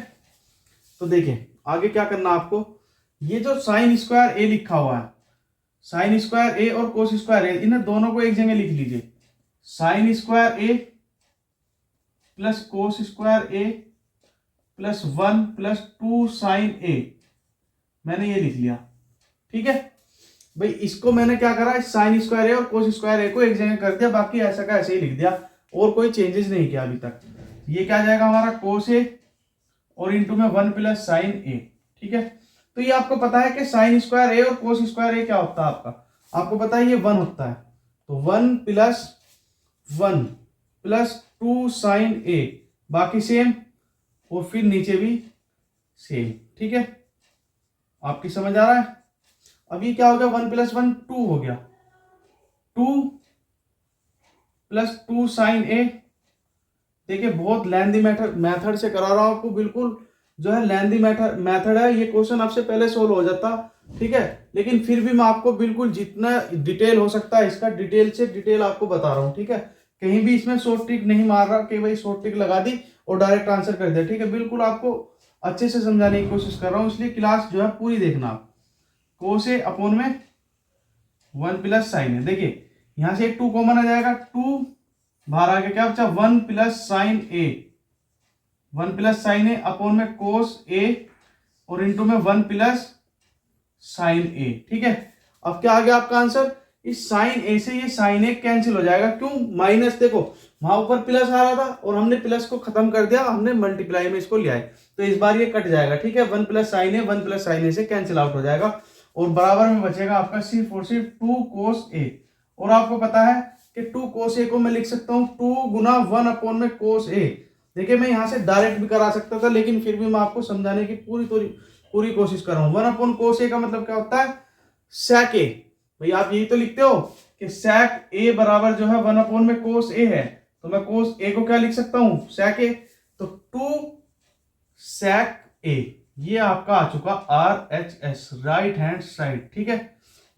तो देखिए आगे क्या करना आपको, ये जो साइन स्क्वायर ए लिखा हुआ है, साइन स्क्वायर ए और कोस स्क्वायर ए, इन दोनों को एक जगह लिख लीजिए, साइन स्क्वायर ए प्लस कोस स्क्वायर ए प्लस 1 प्लस 2 साइन ए, मैंने ये लिख लिया, ठीक है भाई। इसको मैंने क्या करा, साइन स्क्वायर ए और कोस स्क्वायर ए को एक जगह कर दिया, बाकी ऐसा का ऐसे ही लिख दिया और कोई चेंजेस नहीं किया अभी तक। ये क्या जाएगा हमारा कोस ए और इंटू में 1 प्लस साइन ए, ठीक है। तो ये आपको पता है कि साइन स्क्वायर ए और कोस स्क्वायर ए क्या होता है आपको पता है ये 1 होता है, तो 1 प्लस 2 साइन ए, बाकी सेम और फिर नीचे भी सेम, ठीक है। आपकी समझ आ रहा है। अब ये क्या हो गया, 1 प्लस 1 2 हो गया, 2 प्लस 2 साइन ए। देखिए बहुत लेंदी मेथड से करा रहा हूं आपको, बिल्कुल जो है लेंदी मेथड है, ये क्वेश्चन आपसे पहले सोल्व हो जाता, ठीक है। लेकिन फिर भी मैं आपको बिल्कुल जितना डिटेल हो सकता है इसका डिटेल से डिटेल आपको बता रहा हूँ, ठीक है। कहीं भी इसमें शॉर्ट ट्रिक नहीं मार रहा कि भाई शॉर्ट ट्रिक लगा दी और डायरेक्ट आंसर कर दिया, ठीक है। बिल्कुल आपको अच्छे से समझाने की कोशिश कर रहा हूँ, इसलिए क्लास जो है पूरी देखना आप। कोस ए अपॉन में 1 प्लस साइन है, देखिए यहां से एक 2 कॉमन आ जाएगा, 2 बाहर आ गया, क्या बचा 1 plus sine A, 1 plus sine A upon में कोस ए और इंटू में 1 प्लस साइन ए, ठीक है। अब क्या आ गया आपका आंसर, इस साइन ए से ये साइन ए कैंसिल हो जाएगा। क्यों? माइनस, देखो वहां ऊपर प्लस आ रहा था और हमने प्लस को खत्म कर दिया, हमने मल्टीप्लाई में इसको ले आए, तो इस बार ये कट जाएगा। ठीक है, 1 प्लस साइन ए 1 प्लस साइन ए से कैंसिल आउट हो जाएगा और बराबर में बचेगा आपका सिर्फ और सिर्फ 2 कोस ए। और आपको पता है कि 2 कोस ए को मैं लिख सकता हूँ 2 गुना 1 अपॉन में कोस ए। देखिए मैं यहाँ से डायरेक्ट भी करा सकता था, लेकिन फिर भी मैं आपको समझाने की पूरी कोशिश कर रहा हूँ। 1 अपॉन कोस ए का मतलब क्या होता है? सेक ए। भाई आप यही तो लिखते हो कि सेक ए बराबर जो है 1 अपॉन में कोस ए है, तो मैं कोस ए को क्या लिख सकता हूं? सेक ए। तो 2 सेक ए, ये आपका आ चुका RHS, राइट हैंड साइड। ठीक है,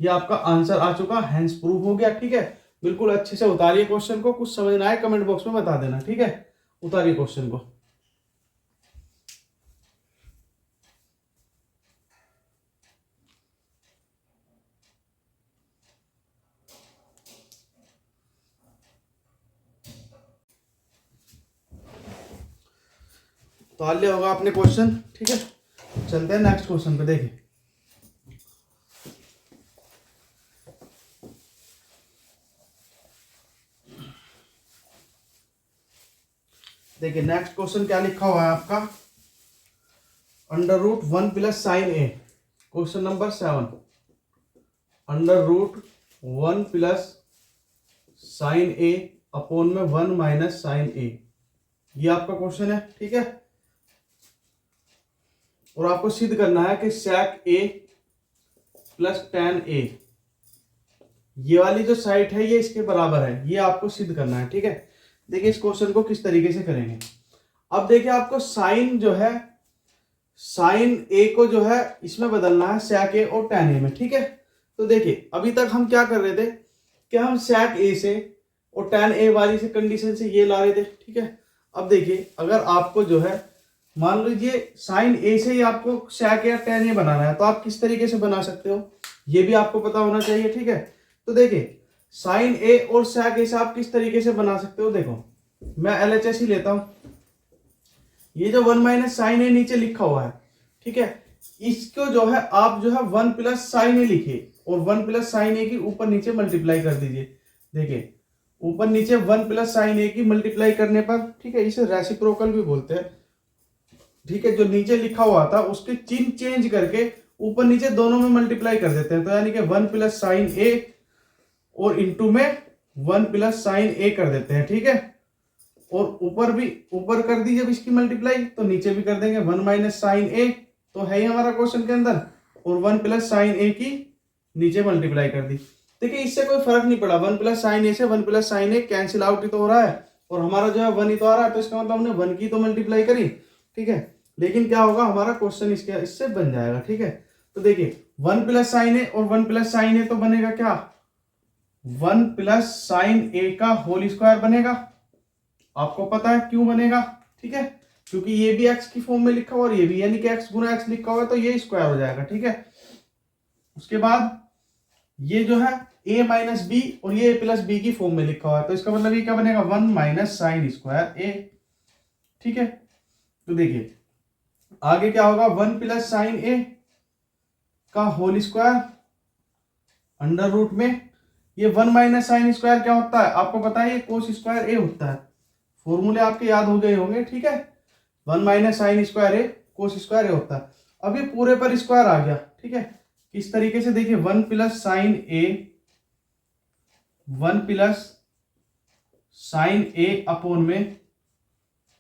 ये आपका आंसर आ चुका, हैंस प्रूफ हो गया। ठीक है, बिल्कुल अच्छे से उतारिए क्वेश्चन को, कुछ समझ ना आए कमेंट बॉक्स में बता देना। ठीक है, उतारिए क्वेश्चन को। उतार लिया होगा आपने क्वेश्चन। ठीक है, चलते हैं नेक्स्ट क्वेश्चन पे। देखिए नेक्स्ट क्वेश्चन क्या लिखा हुआ है आपका? Under root 1 plus sine A, question number 7। Under root 1 plus sine A upon में 1 माइनस साइन ए, ये आपका क्वेश्चन है। ठीक है, और आपको सिद्ध करना है कि सेक ए प्लस टेन ए, ये वाली जो साइड है ये इसके बराबर है, ये आपको सिद्ध करना है। ठीक है, देखिए इस क्वेश्चन को किस तरीके से करेंगे। अब देखिए आपको साइन जो है, साइन ए को जो है इसमें बदलना है सेक ए और टेन ए में। ठीक है, तो देखिए अभी तक हम क्या कर रहे थे कि हम सेक ए से और टेन ए वाली से कंडीशन से ये ला रहे थे। ठीक है, अब देखिए अगर आपको जो है मान लीजिए साइन ए से ही आपको सेक या टेन ए बनाना है, तो आप किस तरीके से बना सकते हो, ये भी आपको पता होना चाहिए। ठीक है, तो देखिए साइन ए और सेक ए से आप किस तरीके से बना सकते हो। देखो मैं LHS ही लेता हूं, ये जो 1 माइनस साइन ए नीचे लिखा हुआ है, ठीक है, इसको जो है आप जो है 1 प्लस साइन ए लिखिए और 1 प्लस साइन ए की ऊपर नीचे मल्टीप्लाई कर दीजिए। देखिए ऊपर नीचे 1 प्लस साइन ए की मल्टीप्लाई करने पर, ठीक है, इसे रेसिप्रोकल भी बोलते हैं। ठीक है, जो नीचे लिखा हुआ था उसके चिन्ह चेंज करके ऊपर नीचे दोनों में मल्टीप्लाई कर देते हैं, तो यानी कि 1 प्लस साइन ए और इंटू में 1 प्लस साइन ए कर देते हैं। ठीक है, और ऊपर भी ऊपर कर दी जब इसकी मल्टीप्लाई, तो नीचे भी कर देंगे 1 माइनस साइन ए, तो है ही हमारा क्वेश्चन के अंदर, और 1 प्लस साइन ए की नीचे मल्टीप्लाई कर दी। देखिए इससे कोई फर्क नहीं पड़ा, 1 प्लस साइन ए से 1 प्लस साइन ए कैंसिल आउट ही तो हो रहा है और हमारा जो है 1 ही तो आ रहा है, तो इसका मतलब हमने 1 की तो मल्टीप्लाई करी। ठीक है, लेकिन क्या होगा हमारा क्वेश्चन इससे बन जाएगा। ठीक है, तो देखिए 1 प्लस साइन ए और 1 प्लस साइन ए तो बनेगा क्या? 1 प्लस साइन ए का होल स्क्वायर बनेगा। आपको पता है क्यों बनेगा? ठीक है, क्योंकि ये भी x की फॉर्म में लिखा हुआ और ये भी, यानी कि x गुना x लिखा हुआ है, तो ये स्क्वायर हो जाएगा। ठीक है, उसके बाद ये जो है a माइनस बी और ये a प्लस बी की फॉर्म में लिखा हुआ है, तो इसका मतलब ये क्या बनेगा? 1 माइनस साइन स्क्वायर a। ठीक है, तो देखिए आगे क्या होगा? 1 प्लस साइन ए का होल स्क्वायर अंडर रूट में ये 1 माइनस साइन स्क्वायर क्या होता है? आपको पता है ये कोस स्क्वायर ए होता है, फॉर्मूले आपके याद हो गए होंगे। ठीक है, 1 माइनस साइन स्क्वायर ए कोस स्क्वायर ए होता है। अब ये पूरे पर स्क्वायर आ गया। ठीक है, किस तरीके से? देखिए 1 plus sine A, 1 plus sine A upon में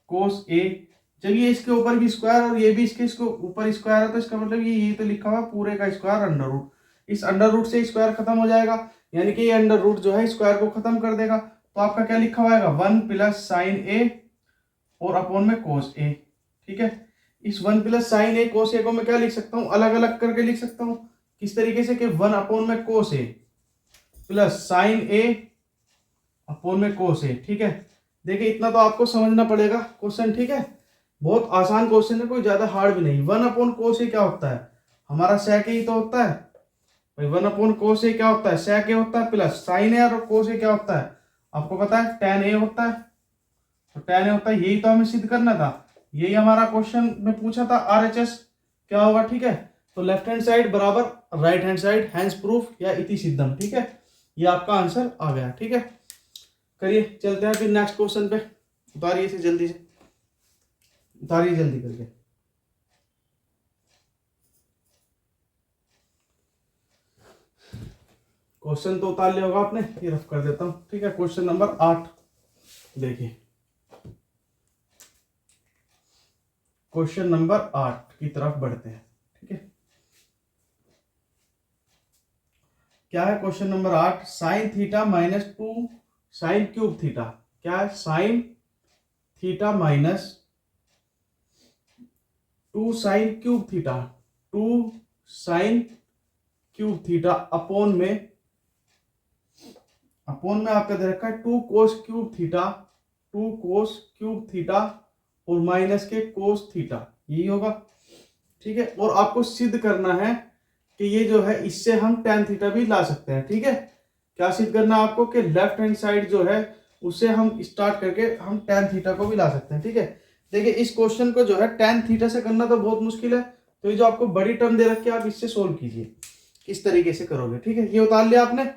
कोस ए, जब ये इसके ऊपर भी स्क्वायर और ये भी इसके ऊपर स्क्वायर है, तो इसका मतलब ये तो लिखा हुआ पूरे का स्क्वायर अंडर रूट, इस अंडर रूट से स्क्वायर खत्म हो जाएगा, यानी कि ये अंडर रूट जो है स्क्वायर को खत्म कर देगा, तो आपका क्या लिखा हुआ है? 1 प्लस साइन ए और अपॉन में कोस ए। ठीक है, इस 1 प्लस साइन ए कोस ए को मैं क्या लिख सकता हूँ? अलग अलग करके लिख सकता हूँ। किस तरीके से? कि 1 अपॉन में कोस ए प्लस साइन ए अपॉन में कोस ए। ठीक है, देखिए इतना तो आपको समझना पड़ेगा क्वेश्चन। ठीक है, बहुत आसान क्वेश्चन है, कोई ज्यादा हार्ड भी नहीं। 1 अपॉन कोस ए क्या होता है? हमारा सेक ए ही तो होता है भाई। 1 अपॉन कोस ए क्या होता है? सेक ए होता है, प्लस साइन ए और कोस ए क्या होता है? आपको पता है टेन ए होता है, तो टेन ए होता है, यही तो हमें सिद्ध करना था, यही हमारा क्वेश्चन में पूछा था RHS क्या होगा। ठीक है, तो लेफ्ट हैंड साइड बराबर right hand side, hence proof या इति सिद्धम। ठीक है, ये आपका आंसर आ गया। ठीक है, करिए, चलते हैं फिर नेक्स्ट क्वेश्चन पे। उतारिए इसे जल्दी से, उतारिए जल्दी करके। क्वेश्चन तो उतार लिया होगा आपने, ये रफ कर देता हूँ। ठीक है, क्वेश्चन नंबर 8 देखिए, क्वेश्चन नंबर 8 की तरफ बढ़ते हैं। ठीक है, क्या है question number 8? Sine theta minus 2 sine cube theta. क्या है? Sine theta minus 2 sine cube theta, 2 sine cube theta upon में आपका दे रखा है 2 cos cube theta, 2 cos cube theta और माइनस के कोस थीटा, यही होगा। ठीक है, और आपको सिद्ध करना है कि ये जो है इससे हम tan थीटा भी ला सकते हैं। ठीक है, क्या सिद्ध करना है आपको? कि लेफ्ट हैंड साइड जो है उससे हम स्टार्ट करके हम tan थीटा को भी ला सकते हैं। ठीक है, देखिए इस क्वेश्चन को जो है tan थीटा से करना तो बहुत मुश्किल है, तो ये जो आपको बड़ी टर्म दे रखी है आप इससे सोल्व कीजिए, किस तरीके से करोगे। ठीक है, ये उतार लिया आपने,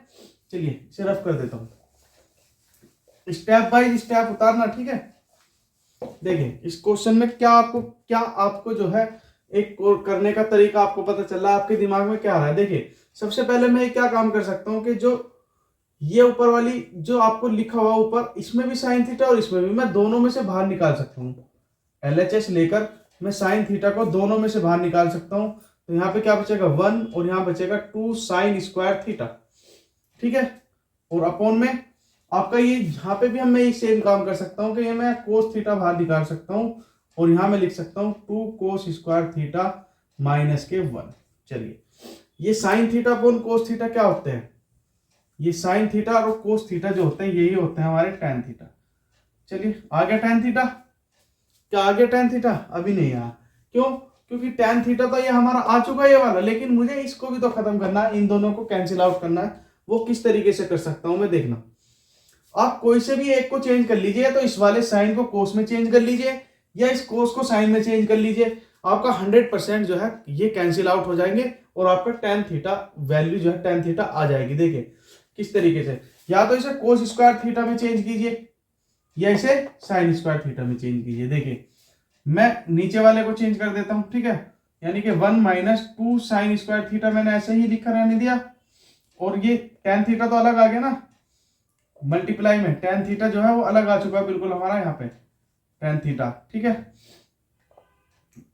चलिए इसे रफ कर देता हूँ, स्टेप बाय स्टेप उतारना। ठीक है, देखिए इस क्वेश्चन में क्या आपको जो है एक करने का तरीका आपको पता चल रहा है, आपके दिमाग में क्या आ रहा है। देखिए सबसे पहले मैं क्या काम कर सकता हूँ कि जो ये ऊपर वाली जो आपको लिखा हुआ ऊपर, इसमें भी साइन थीटा और इसमें भी, मैं दोनों में से बाहर निकाल सकता हूँ। LHS लेकर मैं साइन थीटा को दोनों में से बाहर निकाल सकता हूँ। तो यहाँ पे क्या बचेगा? 1 और यहाँ बचेगा 2 साइन स्क्वायर थीटा। ठीक है, और अपॉन में आपका ये यहाँ पे भी हम मैं सेम काम कर सकता हूँ कि ये मैं कोस थीटा बाहर निकाल सकता हूँ और यहाँ मैं लिख सकता हूँ 2 कोस स्क्वायर थीटा माइनस के 1। चलिए, ये sine theta upon cos theta क्या होते हैं? ये साइन थीटा और कोस थीटा जो होते हैं यही होते हैं हमारे टैन थीटा। चलिए, आ गया टैन थीटा? क्या आ गया टैन थीटा? अभी नहीं आया, क्यों? क्योंकि टैन थीटा तो ये हमारा आ चुका है ये वाला, लेकिन मुझे इसको भी तो खत्म करना है, इन दोनों को कैंसिल आउट करना है। वो किस तरीके से कर सकता हूं मैं, देखना। आप कोई से भी एक को चेंज कर लीजिए, तो इस वाले साइन को कोस में चेंज कर लीजिए या इस कोस को साइन में चेंज कर लीजिए, आपका 100% जो है ये कैंसिल आउट हो जाएंगे और आपका टैन थीटा वैल्यू जो है टैन थीटा आ जाएगी। देखिए किस तरीके से, या तो इसे कोस स्क्वायर थीटा में चेंज कीजिए या इसे साइन स्क्वायर थीटा में चेंज कीजिए। देखिए मैं नीचे वाले को चेंज कर देता हूं। ठीक है, यानी कि 1 माइनस 2 साइन स्क्वायर थीटा मैंने ऐसे ही लिखा रहने दिया, और ये टैन थीटा तो अलग आ गया ना, मल्टीप्लाई में टैन थीटा जो है वो अलग आ चुका है बिल्कुल हमारा यहाँ पे टैन थीटा। ठीक है,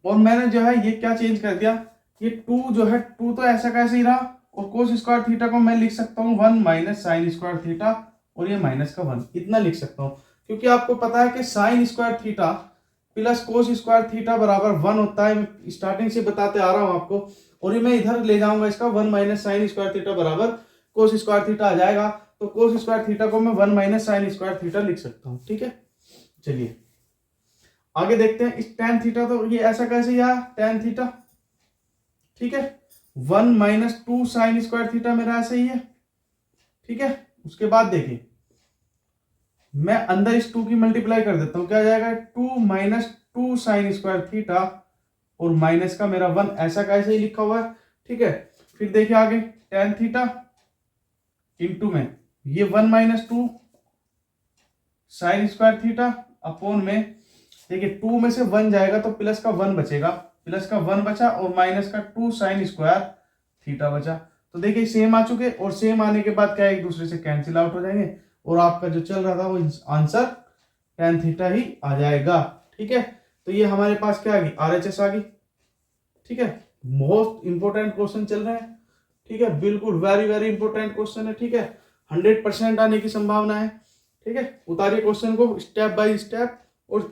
और मैंने जो है ये क्या चेंज कर दिया, ये 2 जो है 2 तो ऐसा कैसे ही रहा, और कोस स्क्वायर थीटा को मैं लिख सकता हूँ 1 माइनस साइन स्क्वायर थीटा, और ये माइनस का 1 इतना लिख सकता हूँ, क्योंकि आपको पता है कि sine square theta plus cos square theta बराबर 1 होता है। मैं स्टार्टिंग से बताते आ रहा हूँ आपको, और ये मैं इधर ले जाऊंगा इसका 1 माइनस साइन स्क्वायर थीटा बराबर कोस स्क्वायर थीटा आ जाएगा, तो कोस स्क्वायर थीटा को मैं 1 माइनस साइन स्क्वायर थीटा लिख सकता हूँ। ठीक है, चलिए आगे देखते हैं। इस tan थीटा तो ये ऐसा कैसे या tan थीटा, ठीक है, 1 माइनस 2 साइन स्क्वायर थीटा मेरा ऐसे ही है। ठीक है, उसके बाद देखिए मैं अंदर इस 2 की मल्टीप्लाई कर देता हूं, क्या आ जाएगा 2 माइनस 2 साइन स्क्वायर थीटा और माइनस का मेरा 1 ऐसा कैसे ही लिखा हुआ है। ठीक है, फिर देखिए आगे tan थीटा इंटू में ये 1 minus 2 sine square theta upon में, देखिए 2 में से 1 जाएगा तो प्लस का 1 बचेगा, प्लस का 1 बचा और माइनस का 2 साइन स्क्वायर थीटा बचा। तो देखिए सेम आ चुके, और सेम आने के बाद क्या एक दूसरे से कैंसिल आउट हो जाएंगे और आपका जो चल रहा था वो आंसर tan थीटा ही आ जाएगा। ठीक है, तो ये हमारे पास क्या आ गई, RHS आ गई। ठीक है, मोस्ट इंपोर्टेंट क्वेश्चन चल रहे हैं। ठीक है, बिल्कुल वेरी वेरी इंपोर्टेंट क्वेश्चन है। ठीक है, 100% आने की संभावना है। ठीक है, उतारिए क्वेश्चन को स्टेप बाय स्टेप और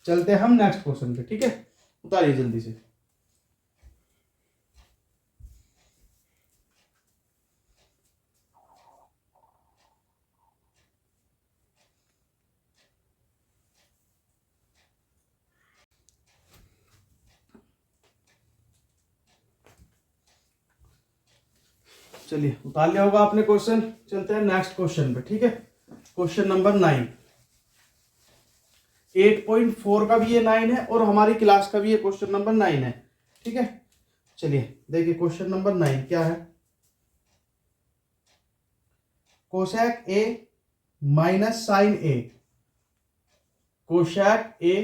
चलते हैं हम नेक्स्ट क्वेश्चन पे। ठीक है, उतारिए जल्दी से। चलिए उतार लिया होगा आपने क्वेश्चन, चलते हैं नेक्स्ट क्वेश्चन पे। ठीक है, क्वेश्चन नंबर 9, 8.4 का भी ये 9 है और हमारी क्लास का भी ये क्वेश्चन नंबर 9 है। ठीक है, चलिए देखिए क्वेश्चन नंबर 9 क्या है। Cosec A minus sine A, cosec A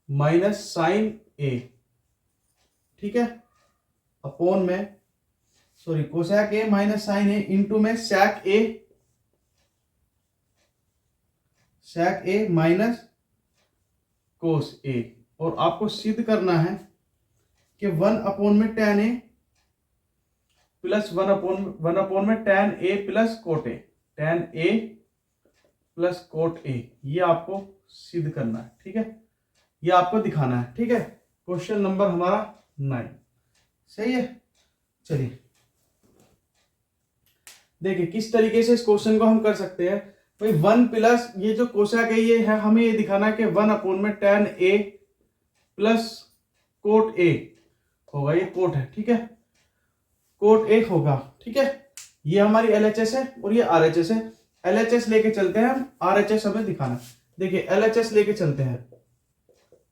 minus sine A, ठीक है, अपॉन में sorry cosec A minus sine A into में सेक ए माइनस कोस ए। और आपको सिद्ध करना है कि 1 में tan ए प्लस 1 में tan A plus cot A, tan A plus cot A, ये आपको सिद्ध करना है, ठीक है, ये आपको दिखाना है, ठीक है। क्वेश्चन नंबर हमारा 9 सही है। चलिए देखिए किस तरीके से इस क्वेश्चन को हम कर सकते हैं। भाई 1 प्लस ये जो कोसेक है ये है, हमें ये दिखाना है कि 1 में tan A plus cot A होगा, ये कोट है, ठीक है, कोट ए होगा, ठीक है। ये हमारी LHS है और ये RHS है। LHS लेके चलते हैं हम, RHS हमें दिखाना। देखिए LHS लेके चलते हैं,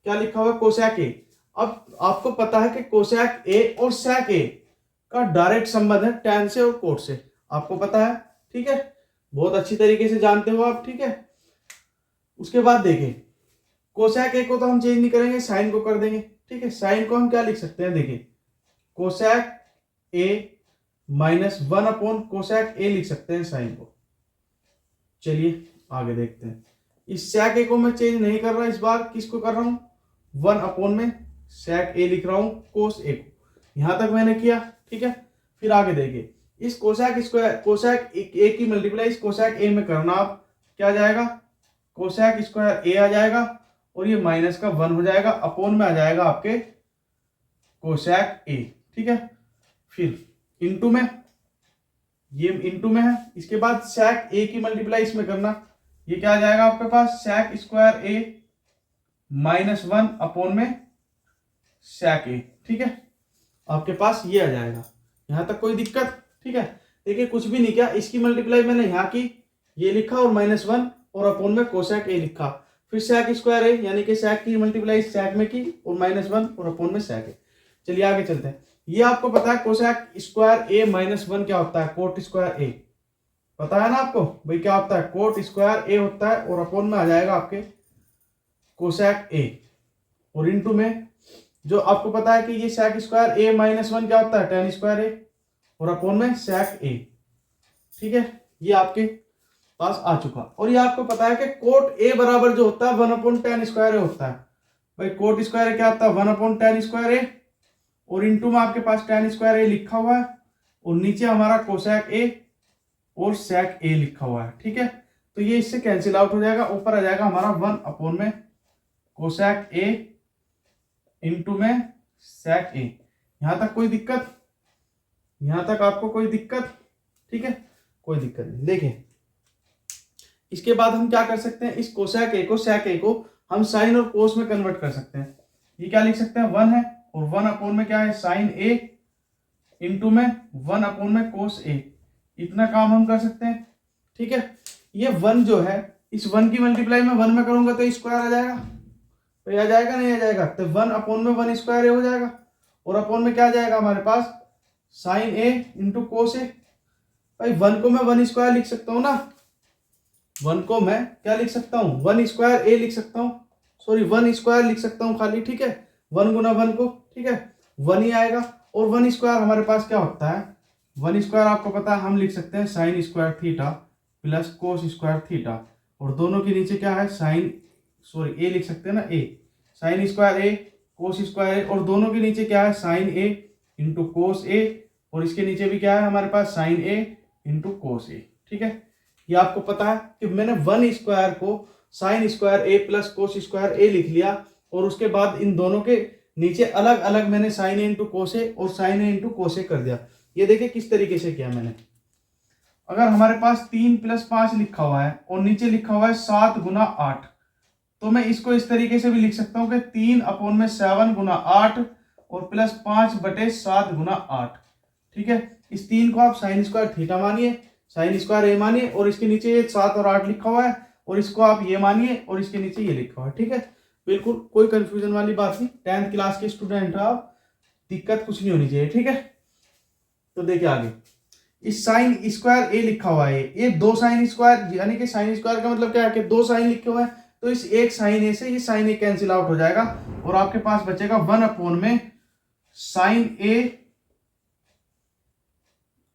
क्या लिखा हुआ है कोसेक ए। अब आपको पता है कि कोसेक ए और सेक ए का डायरेक्ट संबंध है tan से और कोट से, आपको पता है, ठीक है, बहुत अच्छी तरीके से जानते हो आप, ठीक है। उसके बाद देखिए कोसेक ए को तो हम चेंज नहीं करेंगे, साइन को कर देंगे, ठीक है। साइन को हम क्या लिख सकते हैं, देखिए कोसेक ए माइनस 1 कोसेक ए लिख सकते हैं साइन को। चलिए आगे देखते हैं। इस सेक ए को मैं चेंज नहीं कर रहा, इस बार किसको कर रहा हूं, 1 में सेक ए लिख रहा हूं कोस ए को। यहां तक मैंने किया, ठीक है। फिर आगे देखिए इस कोसेक ए की मल्टीप्लाई इस कोसेक ए में करना, आप क्या जाएगा, कोसेक स्क्वायर ए आ जाएगा और ये माइनस का 1 हो जाएगा, अपॉन में आ जाएगा आपके कोसेक ए, ठीक है। फिर इनटू में, ये इनटू में है, इसके बाद सेक ए की मल्टीप्लाई इसमें करना, ये क्या आ जाएगा आपके पास, सेक स्क्वायर ए माइनस 1 अपॉन में सेक ए, ठीक है, आपके पास ये आ जाएगा। यहां तक कोई दिक्कत, ठीक है। देखिए कुछ भी नहीं किया, इसकी मल्टीप्लाई मैंने यहाँ की, ये लिखा और -1 और अपॉन में कोसेक ए लिखा। फिर सेक स्क्वायर ए यानी कि सेक की मल्टीप्लाई सेक में की और -1 और अपॉन में सेक ए। चलिए आगे चलते हैं। ये आपको पता है कोसेक स्क्वायर ए -1 क्या होता है, कोट स्क्वायर ए, पता है ना आपको भाई क्या होता है, कोट स्क्वायर ए होता है और अपॉन में आ जाएगा आपके कोसेक ए। और इनटू में जो आपको पता है कि ये सेक स्क्वायर ए -1 क्या होता है, tan स्क्वायर ए और अपॉन में सेक ए, ठीक है, ये आपके पास आ चुका। और ये आपको पता है कि कोट ए बराबर जो होता है 1/tan स्क्वायर ए होता है। भाई कोट स्क्वायर ए क्या होता है, 1/tan स्क्वायर ए और इनटू में आपके पास tan स्क्वायर ए लिखा हुआ है और नीचे हमारा कोसेक ए और सेक ए लिखा हुआ है, ठीक है। तो ये इससे कैंसिल आउट हो जाएगा, ऊपर आ जाएगा हमारा 1 अपॉन में कोसेक ए इनटू में सेक ए। यहां तक कोई दिक्कत, यहां तक आपको कोई दिक्कत, ठीक है, कोई दिक्कत नहीं। देखिए इसके बाद हम क्या कर सकते हैं, इस कोसेक ए को सेक ए को हम साइन और कोस में कन्वर्ट कर सकते हैं। ये क्या लिख सकते हैं, 1 है और 1 अपॉन में क्या है, साइन ए इंटू में 1 अपॉन में कोस ए। इतना काम हम कर सकते हैं, ठीक है। ये 1 जो है, इस 1 की मल्टीप्लाई में 1 में करूंगा तो स्क्वायर आ जाएगा, तो आ जाएगा नहीं आ जाएगा, तो 1 अपॉन में 1 स्क्वायर ए हो जाएगा और अपॉन में क्या आ जाएगा हमारे पास, साइन ए इंटू कोस ए। भाई 1 को मैं 1 स्क्वायर लिख सकता हूँ ना, 1 को मैं क्या लिख सकता हूँ, 1 स्क्वायर ए लिख सकता हूँ, सॉरी 1 स्क्वायर लिख सकता हूँ खाली, ठीक है। 1 गुना 1 को, ठीक है, 1 ही आएगा। और 1 स्क्वायर हमारे पास क्या होता है, 1 स्क्वायर आपको पता है हम लिख सकते हैं sine square theta plus cos square theta, और दोनों के नीचे क्या है साइन, सॉरी ए लिख सकते हैं ना, ए साइन स्क्वायर ए कोस स्क्वायर ए, और दोनों के नीचे क्या है साइन ए इंटू कोस ए, और इसके नीचे भी क्या है हमारे पास साइन ए इंटू कोस ए, ठीक है। ये आपको पता है कि मैंने 1 स्क्वायर को साइन स्क्वायर ए प्लस कोस स्क्वायर ए लिख लिया और उसके बाद इन दोनों के नीचे अलग अलग मैंने साइन ए इंटू कोस ए और साइन ए इंटू कोस ए कर दिया। ये देखिए किस तरीके से किया मैंने। अगर हमारे पास 3 + 5 लिखा हुआ है और नीचे लिखा हुआ है 7 गुना 8, तो मैं इसको इस तरीके से भी लिख सकता हूँ कि 3 अपॉन में 7 गुना 8 और प्लस 5/7 गुना 8, ठीक है। इस 3 को आप साइन स्क्वायर थीटा मानिए, साइन स्क्वायर ए मानिए, और इसके नीचे 7 और 8 लिखा हुआ है, और इसको आप ये मानिए और इसके नीचे ये लिखा हुआ है, ठीक है। बिल्कुल कोई कंफ्यूजन वाली बात नहीं, 10th क्लास के स्टूडेंट आप, दिक्कत कुछ नहीं होनी चाहिए, ठीक है। तो देखिए आगे इस साइन स्क्वायर ए लिखा हुआ है, ये दो साइन स्क्वायर, यानी कि साइन स्क्वायर का मतलब क्या है कि दो साइन लिखे हुए हैं, तो इस एक साइन ए से ये साइन ए कैंसिल आउट हो जाएगा और आपके पास बचेगा 1 अपॉन में साइन ए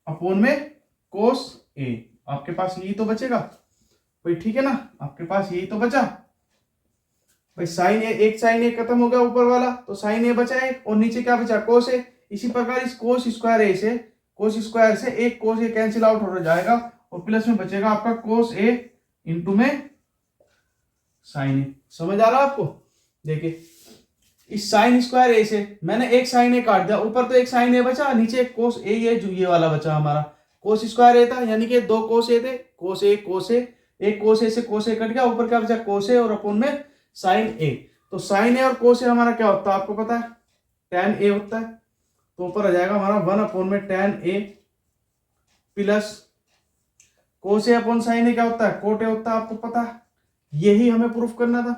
अपॉन में कोस ए। आपके पास यही तो बचेगा भाई, ठीक है ना, आपके पास यही तो बचा भाई। साइन ए, एक साइन ए खत्म हो गया ऊपर वाला, तो साइन ए बचा एक, और नीचे क्या बचा, कोस ए। इसी प्रकार इस कोस स्क्वायर ए से, कोस स्क्वायर से एक कोस ए कैंसिल आउट हो जाएगा और प्लस में बचेगा आपका कोस ए इंटू में साइन ए। समझ आ रहा है आपको? देखिए इस साइन स्क्वायर ए से मैंने एक साइन ए काट दिया, ऊपर तो एक साइन ए बचा, नीचे एक कोस ए, ये जो ये वाला बचा हमारा कोस स्क्वायर ए था, यानी कि दो कोस ए थे, कोस ए कोस ए, एक कोस ए से कोस ए कट गया, ऊपर क्या बचा कोस ए और अपन में साइन ए। तो साइन ए और कोस ए हमारा क्या होता है आपको पता है, tan ए होता है, तो ऊपर आ जाएगा हमारा 1 अपॉन में tan ए प्लस कोस ए अपॉन साइन ए क्या होता है, कोट ए होता है, आपको पता है, यही हमें प्रूफ करना था।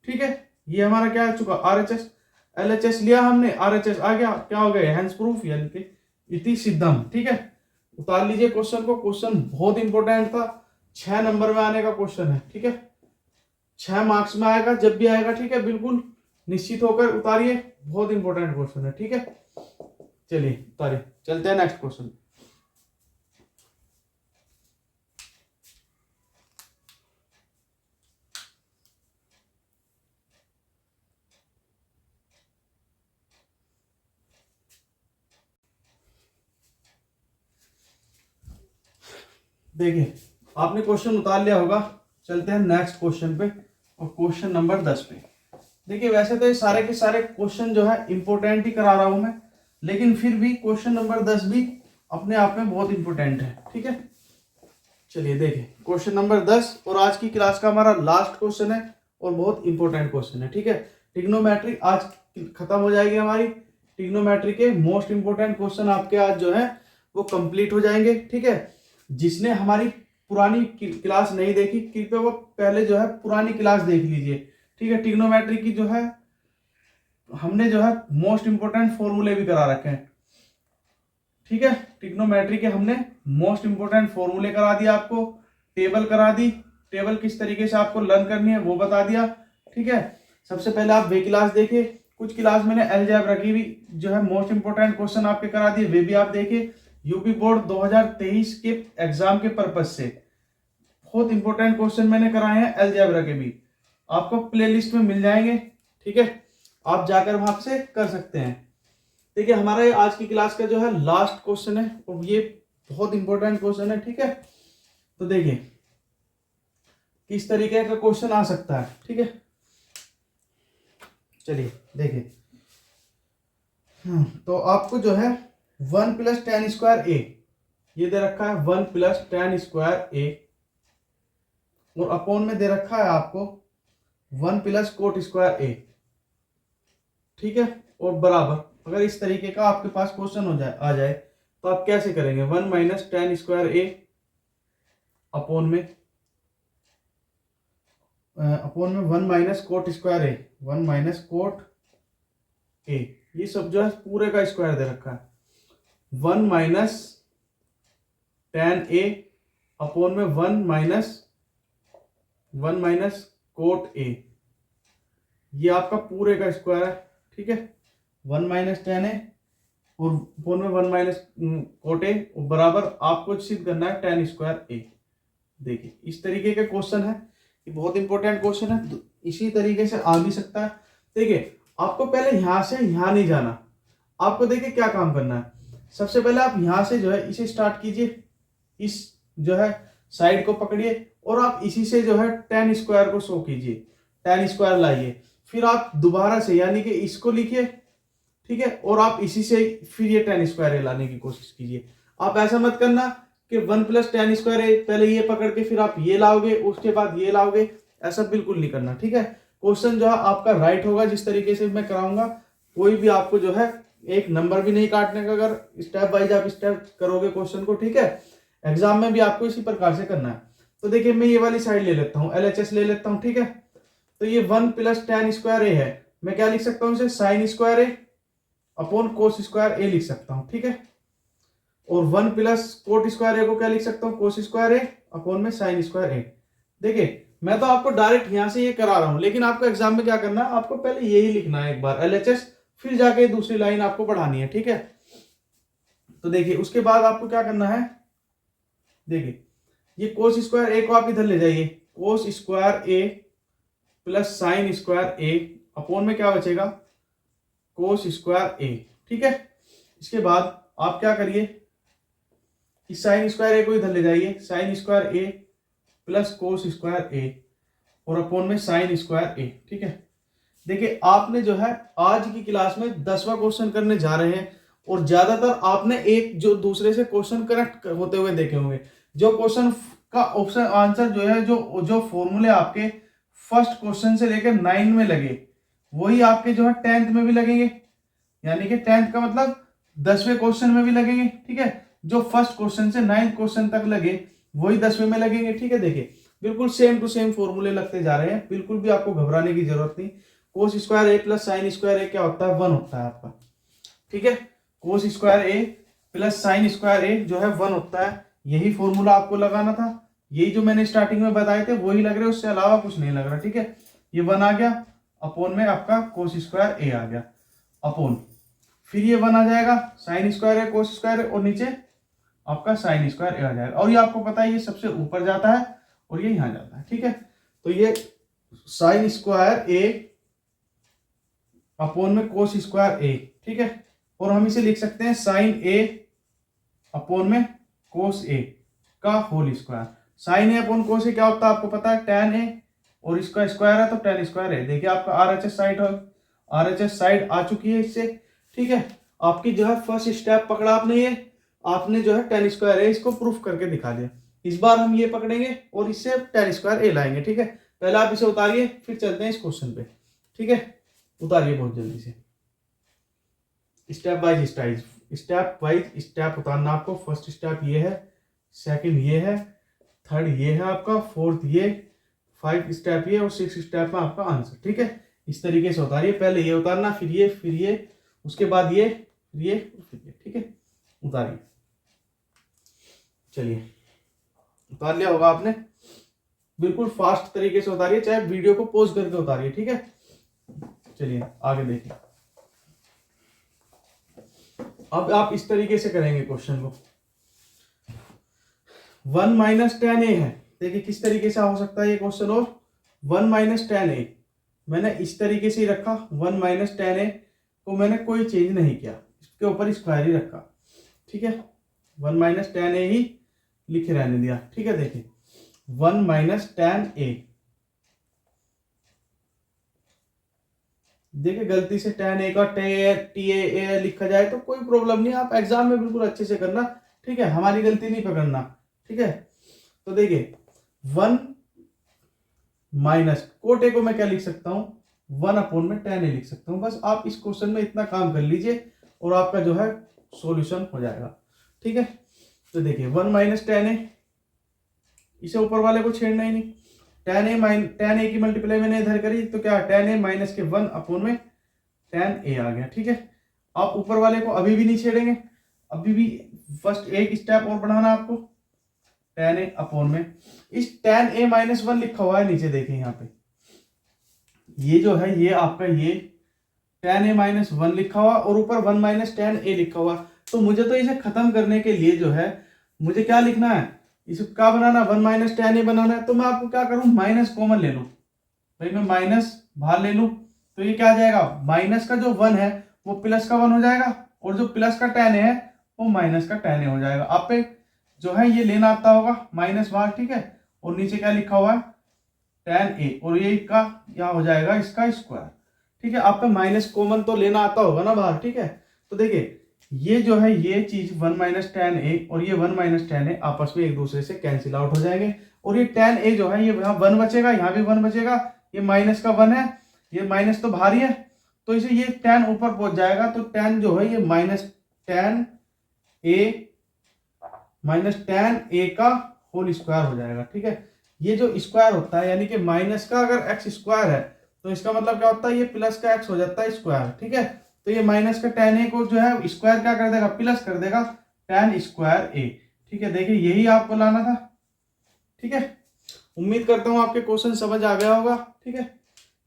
ठीक है, ये हमारा क्या आ चुका, RHS LHS लिया हमने, RHS आ गया, क्या हो गया, हैंस प्रूफ, यानी कि इति सिद्धम। ठीक है, उतार लीजिए क्वेश्चन को, क्वेश्चन बहुत इंपॉर्टेंट था, 6 नंबर में आने का क्वेश्चन है। ठीक है, 6 मार्क्स में आएगा, जब भी आएगा, ठीक है, बिल्कुल निश्चित होकर उतारिए, बहुत इंपॉर्टेंट क्वेश्चन है। ठीक है, चलिए उतारिए, चलते हैं नेक्स्ट क्वेश्चन। देखिए आपने क्वेश्चन उतार लिया होगा, चलते हैं नेक्स्ट क्वेश्चन पे, और क्वेश्चन नंबर 10 पे। देखिए वैसे तो ये सारे के सारे क्वेश्चन जो है इंपॉर्टेंट ही करा रहा हूं मैं, लेकिन फिर भी क्वेश्चन नंबर 10 भी अपने आप में बहुत इंपॉर्टेंट है। ठीक है, चलिए देखिए क्वेश्चन नंबर 10, और आज की क्लास का हमारा लास्ट क्वेश्चन है और बहुत इंपॉर्टेंट क्वेश्चन है। ठीक है, ट्रिग्नोमेट्री आज खत्म हो जाएगी हमारी, ट्रिग्नोमेट्री के मोस्ट इंपॉर्टेंट क्वेश्चन आपके आज जो है वो कंप्लीट हो जाएंगे। ठीक है, जिसने हमारी पुरानी क्लास नहीं देखी, कृपया वो पहले जो है पुरानी क्लास देख लीजिए। ठीक है, ट्रिग्नोमेट्री की जो है हमने जो है मोस्ट इंपोर्टेंट फॉर्मूले भी करा रखे हैं। ठीक है, ट्रिग्नोमेट्री के हमने मोस्ट इंपोर्टेंट फॉर्मूले करा दिया, आपको टेबल करा दी, टेबल किस तरीके से आपको लर्न करनी है वो बता दिया। ठीक है, सबसे पहले आप वे क्लास देखिए, कुछ क्लास मैंने अलजेब्रा की भी जो है मोस्ट इंपोर्टेंट क्वेश्चन आपके करा दिए, वे भी आप देखिए। यूपी बोर्ड 2023 के एग्जाम के पर्पज से बहुत इंपॉर्टेंट क्वेश्चन मैंने कराए हैं अलजेब्रा के भी, आपको प्लेलिस्ट में मिल जाएंगे। ठीक है, आप जाकर वहां से कर सकते हैं। देखिए हमारा ये आज की क्लास का जो है लास्ट क्वेश्चन है, और ये बहुत इंपॉर्टेंट क्वेश्चन है। ठीक है, तो देखिए किस तरीके का क्वेश्चन आ सकता है। ठीक है, चलिए देखिए, तो आपको जो है 1 + tan स्क्वायर ए ये दे रखा है, 1 + tan स्क्वायर ए, और अपॉन में दे रखा है आपको 1 + कोट स्क्वायर ए। ठीक है, और बराबर अगर इस तरीके का आपके पास क्वेश्चन हो जाए आ जाए तो आप कैसे करेंगे, 1 - tan स्क्वायर ए अपॉन में 1 - coat square A, 1 - cot A, ये सब जो है पूरे का स्क्वायर दे रखा है, 1 - tan ए अपॉन में 1 - कोट ए, ये आपका पूरे का स्क्वायर है। ठीक है, 1 - tan ए और अपॉन में 1 - कोट ए, बराबर आपको सिद्ध करना है tan स्क्वायर ए। देखिए इस तरीके का क्वेश्चन है, ये बहुत इंपॉर्टेंट क्वेश्चन है, तो इसी तरीके से आ भी सकता है। देखिए आपको पहले यहां से यहां नहीं जाना, आपको देखिए क्या काम करना है। सबसे पहले आप यहां से जो है इसे स्टार्ट कीजिए, इस जो है साइड को पकड़िए, और आप इसी से जो है tan स्क्वायर को शो कीजिए, tan स्क्वायर लाइए, फिर आप दोबारा से यानी कि इसको लिखिए। ठीक है, और आप इसी से फिर ये tan स्क्वायर लाने की कोशिश कीजिए। आप ऐसा मत करना कि 1 + tan स्क्वायर ए पहले ये पकड़ के फिर आप ये लाओगे, उसके बाद ये लाओगे, ऐसा बिल्कुल नहीं करना। ठीक है, क्वेश्चन जो है आपका राइट होगा जिस तरीके से मैं कराऊंगा, कोई भी आपको जो है एक नंबर भी नहीं काटने का, अगर स्टेप वाइज आप स्टेप करोगे क्वेश्चन को। ठीक है, एग्जाम में भी आपको इसी प्रकार से करना है। तो देखिए मैं ये वाली साइड ले लेता हूँ, LHS ले लेता हूँ। ठीक है, तो ये 1 + tan स्क्वायर ए है, मैं क्या लिख सकता हूँ इसे, sin स्क्वायर ए अपॉन कोस स्क्वायर ए लिख सकता हूँ। ठीक है, और 1 प्लस कोट स्क्वायर ए को क्या लिख सकता हूँ, कोस स्क्वायर ए अपॉन में साइन स्क्वायर ए। देखिए मैं तो आपको डायरेक्ट यहां से ये करा रहा हूं, लेकिन आपको एग्जाम में क्या करना है, आपको पहले यही लिखना है एक बार एलएचएस, फिर जाके दूसरी लाइन आपको पढ़ानी है, ठीक है। तो देखिए उसके बाद आपको क्या करना है, देखिए ये कोस स्क्वायर ए को आप इधर ले जाइए, कोस स्क्वायर ए प्लस साइन स्क्वायर ए अपॉन में क्या बचेगा, कोस स्क्वायर ए, ठीक है। इसके बाद आप क्या करिए, इस साइन स्क्वायर ए को इधर ले जाइए, साइन स्क्वायर ए प्लस कोस स्क्वायर ए और अपॉन में साइन स्क्वायर ए, ठीक है। देखिए आपने जो है आज की क्लास में 10वां क्वेश्चन करने जा रहे हैं, और ज्यादातर आपने एक जो दूसरे से क्वेश्चन कनेक्ट होते हुए देखे होंगे। जो क्वेश्चन का ऑप्शन आंसर जो है, जो जो फॉर्मूले आपके फर्स्ट क्वेश्चन से लेकर 9 में लगे, वही आपके जो है 10th में भी लगेंगे, यानी कि 10th का मतलब 10वें क्वेश्चन में भी लगेंगे, ठीक है। जो फर्स्ट क्वेश्चन से 9th क्वेश्चन तक लगे वही 10वें में लगेंगे, ठीक है। देखिए बिल्कुल सेम टू सेम फॉर्मूले लगते जा रहे हैं, बिल्कुल भी आपको घबराने की जरूरत नहीं। कोस स्क्वायर ए प्लस साइन स्क्वायर ए क्या होता है, 1 होता है आपका, ठीक है। कोस स्क्वायर ए प्लस साइन स्क्वायर ए जो है 1 होता है, यही फॉर्मूला आपको लगाना था। यही जो मैंने स्टार्टिंग में बताए थे वही लग रहे, उससे अलावा कुछ नहीं लग रहा, ठीक है। ये 1 आ गया, अपॉन में आपका कोस स्क्वायर ए आ गया, अपॉन फिर ये 1 आ जाएगा, साइन स्क्वायर ए कोस स्क्वायर ए, और नीचे आपका साइन स्क्वायर ए आ जाएगा। और ये आपको पता है ये सबसे ऊपर जाता है और ये यहां जाता है, ठीक है। तो ये साइन स्क्वायर ए अपॉन में कोस स्क्वायर ए, ठीक है। और हम इसे लिख सकते हैं साइन ए अपॉन में कोस ए का whole square. Sign A upon कोस ए क्या होता है आपको पता है, tan ए, और इसका स्क्वायर है तो tan स्क्वायर है। देखिए आपका आरएचएस साइड आ चुकी है इससे, ठीक है। आपकी जो है फर्स्ट स्टेप पकड़ा आपने, ये आपने जो है tan स्क्वायर ए इसको प्रूफ करके दिखा दिया। इस बार हम ये पकड़ेंगे और इससे tan स्क्वायर ए लाएंगे, ठीक है। पहले आप इसे उतारिए, फिर चलते हैं इस क्वेश्चन पे, ठीक है। उतारिए बहुत जल्दी से, स्टेप वाइज स्टेप उतारना आपको। फर्स्ट स्टेप ये है, सेकंड ये है, थर्ड ये है आपका, फोर्थ ये, 5 स्टेप ये, और 6 स्टेप में आपका आंसर, ठीक है। इस तरीके से उतारिए, पहले ये उतारना, फिर ये, उसके बाद ये, फिर ये, ठीक है। उतारिए, चलिए उतार लिया होगा आपने, बिल्कुल फास्ट तरीके से उतारिए, चाहे वीडियो को पॉज करके उतारिए, ठीक है। चलिए आगे देखिए, अब आप इस तरीके से करेंगे क्वेश्चन को। 1 माइनस tan ए है, देखिए किस तरीके से हो सकता है ये क्वेश्चन, और 1 माइनस tan ए मैंने इस तरीके से ही रखा। 1 माइनस tan ए को मैंने कोई चेंज नहीं किया, इसके ऊपर स्क्वायर ही रखा, ठीक है। 1 माइनस tan ए ही लिखे रहने दिया, ठीक है। देखिए 1 माइनस tan ए, देखिए गलती से tan ए का टी ए लिखा जाए तो कोई प्रॉब्लम नहीं, आप एग्जाम में बिल्कुल अच्छे से करना, ठीक है। हमारी गलती नहीं पकड़ना, ठीक है। तो देखिए 1 माइनस कोट ए को मैं क्या लिख सकता हूं, 1 अपॉन में tan ए लिख सकता हूं। बस आप इस क्वेश्चन में इतना काम कर लीजिए और आपका जो है सॉल्यूशन हो जाएगा, ठीक है। तो देखिए 1 माइनस tan ए, इसे ऊपर वाले को छेड़ना ही नहीं। tan ए की मल्टीप्लाई मैंने इधर करी तो क्या, tan ए माइनस के 1 अपॉन में tan ए आ गया, ठीक है। आप ऊपर वाले को अभी भी नहीं छेड़ेंगे, अभी भी फर्स्ट एक स्टेप और बढ़ाना आपको, tan ए अपॉन में इस tan ए माइनस 1 लिखा हुआ है नीचे, देखिए यहाँ पे ये जो है ये आपका ये tan ए माइनस 1 लिखा हुआ और ऊपर 1 माइनस tan ए लिखा हुआ। तो मुझे तो इसे खत्म करने के लिए जो है मुझे क्या लिखना है, इसे क्या बनाना, 1 माइनस tan ए बनाना है। तो मैं आपको क्या करूं, माइनस कॉमन ले लूं, भाई मैं माइनस बाहर ले लूं तो ये क्या आ जाएगा, माइनस का जो 1 है वो प्लस का 1 हो जाएगा, और जो प्लस का tan ए है वो माइनस का tan ए हो जाएगा। आप पे जो है ये लेना आता होगा माइनस बाहर, ठीक है। और नीचे क्या लिखा हुआ है, tan ए, और ये का यहाँ हो जाएगा इसका स्क्वायर, ठीक है। आप पे माइनस कॉमन तो लेना आता होगा ना बाहर, ठीक है। तो देखिए ये जो है ये चीज 1 माइनस tan ए और ये 1 माइनस tan ए आपस में एक दूसरे से कैंसिल आउट हो जाएंगे, और ये tan ए जो है ये यहाँ 1 बचेगा, यहाँ भी 1 बचेगा, ये माइनस का 1 है, ये माइनस तो भारी है तो इसे ये tan ऊपर पहुंच जाएगा, तो tan जो है ये माइनस tan ए का होल स्क्वायर हो जाएगा, ठीक है। ये जो स्क्वायर होता है यानी कि माइनस का अगर एक्स स्क्वायर है तो इसका मतलब क्या होता है, ये प्लस का एक्स हो जाता है स्क्वायर, ठीक है। तो ये माइनस का tan ए को जो है स्क्वायर क्या कर देगा, प्लस कर देगा, tan स्क्वायर ए। ठीक है, देखिए यही आपको लाना था। ठीक है, उम्मीद करता हूं आपके क्वेश्चन समझ आ गया होगा। ठीक है,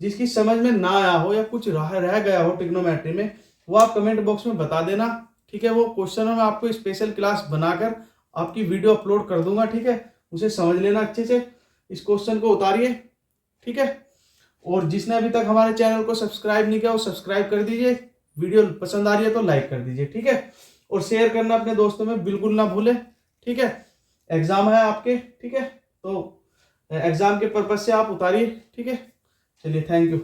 जिसकी समझ में ना आया हो या कुछ रह गया हो ट्रिग्नोमेट्री में, वो आप कमेंट बॉक्स में बता देना। ठीक है, वो क्वेश्चन में आपको स्पेशल क्लास बनाकर आपकी वीडियो अपलोड कर दूंगा। ठीक है, उसे समझ लेना अच्छे से, इस क्वेश्चन को उतारिए। ठीक है, और जिसने अभी तक हमारे चैनल को सब्सक्राइब नहीं किया वो सब्सक्राइब कर दीजिए। वीडियो पसंद आ रही है तो लाइक कर दीजिए। ठीक है, और शेयर करना अपने दोस्तों में बिल्कुल ना भूलें। ठीक है, एग्जाम है आपके। ठीक है, तो एग्जाम के पर्पज से आप उतारिए। ठीक है, चलिए, थैंक यू।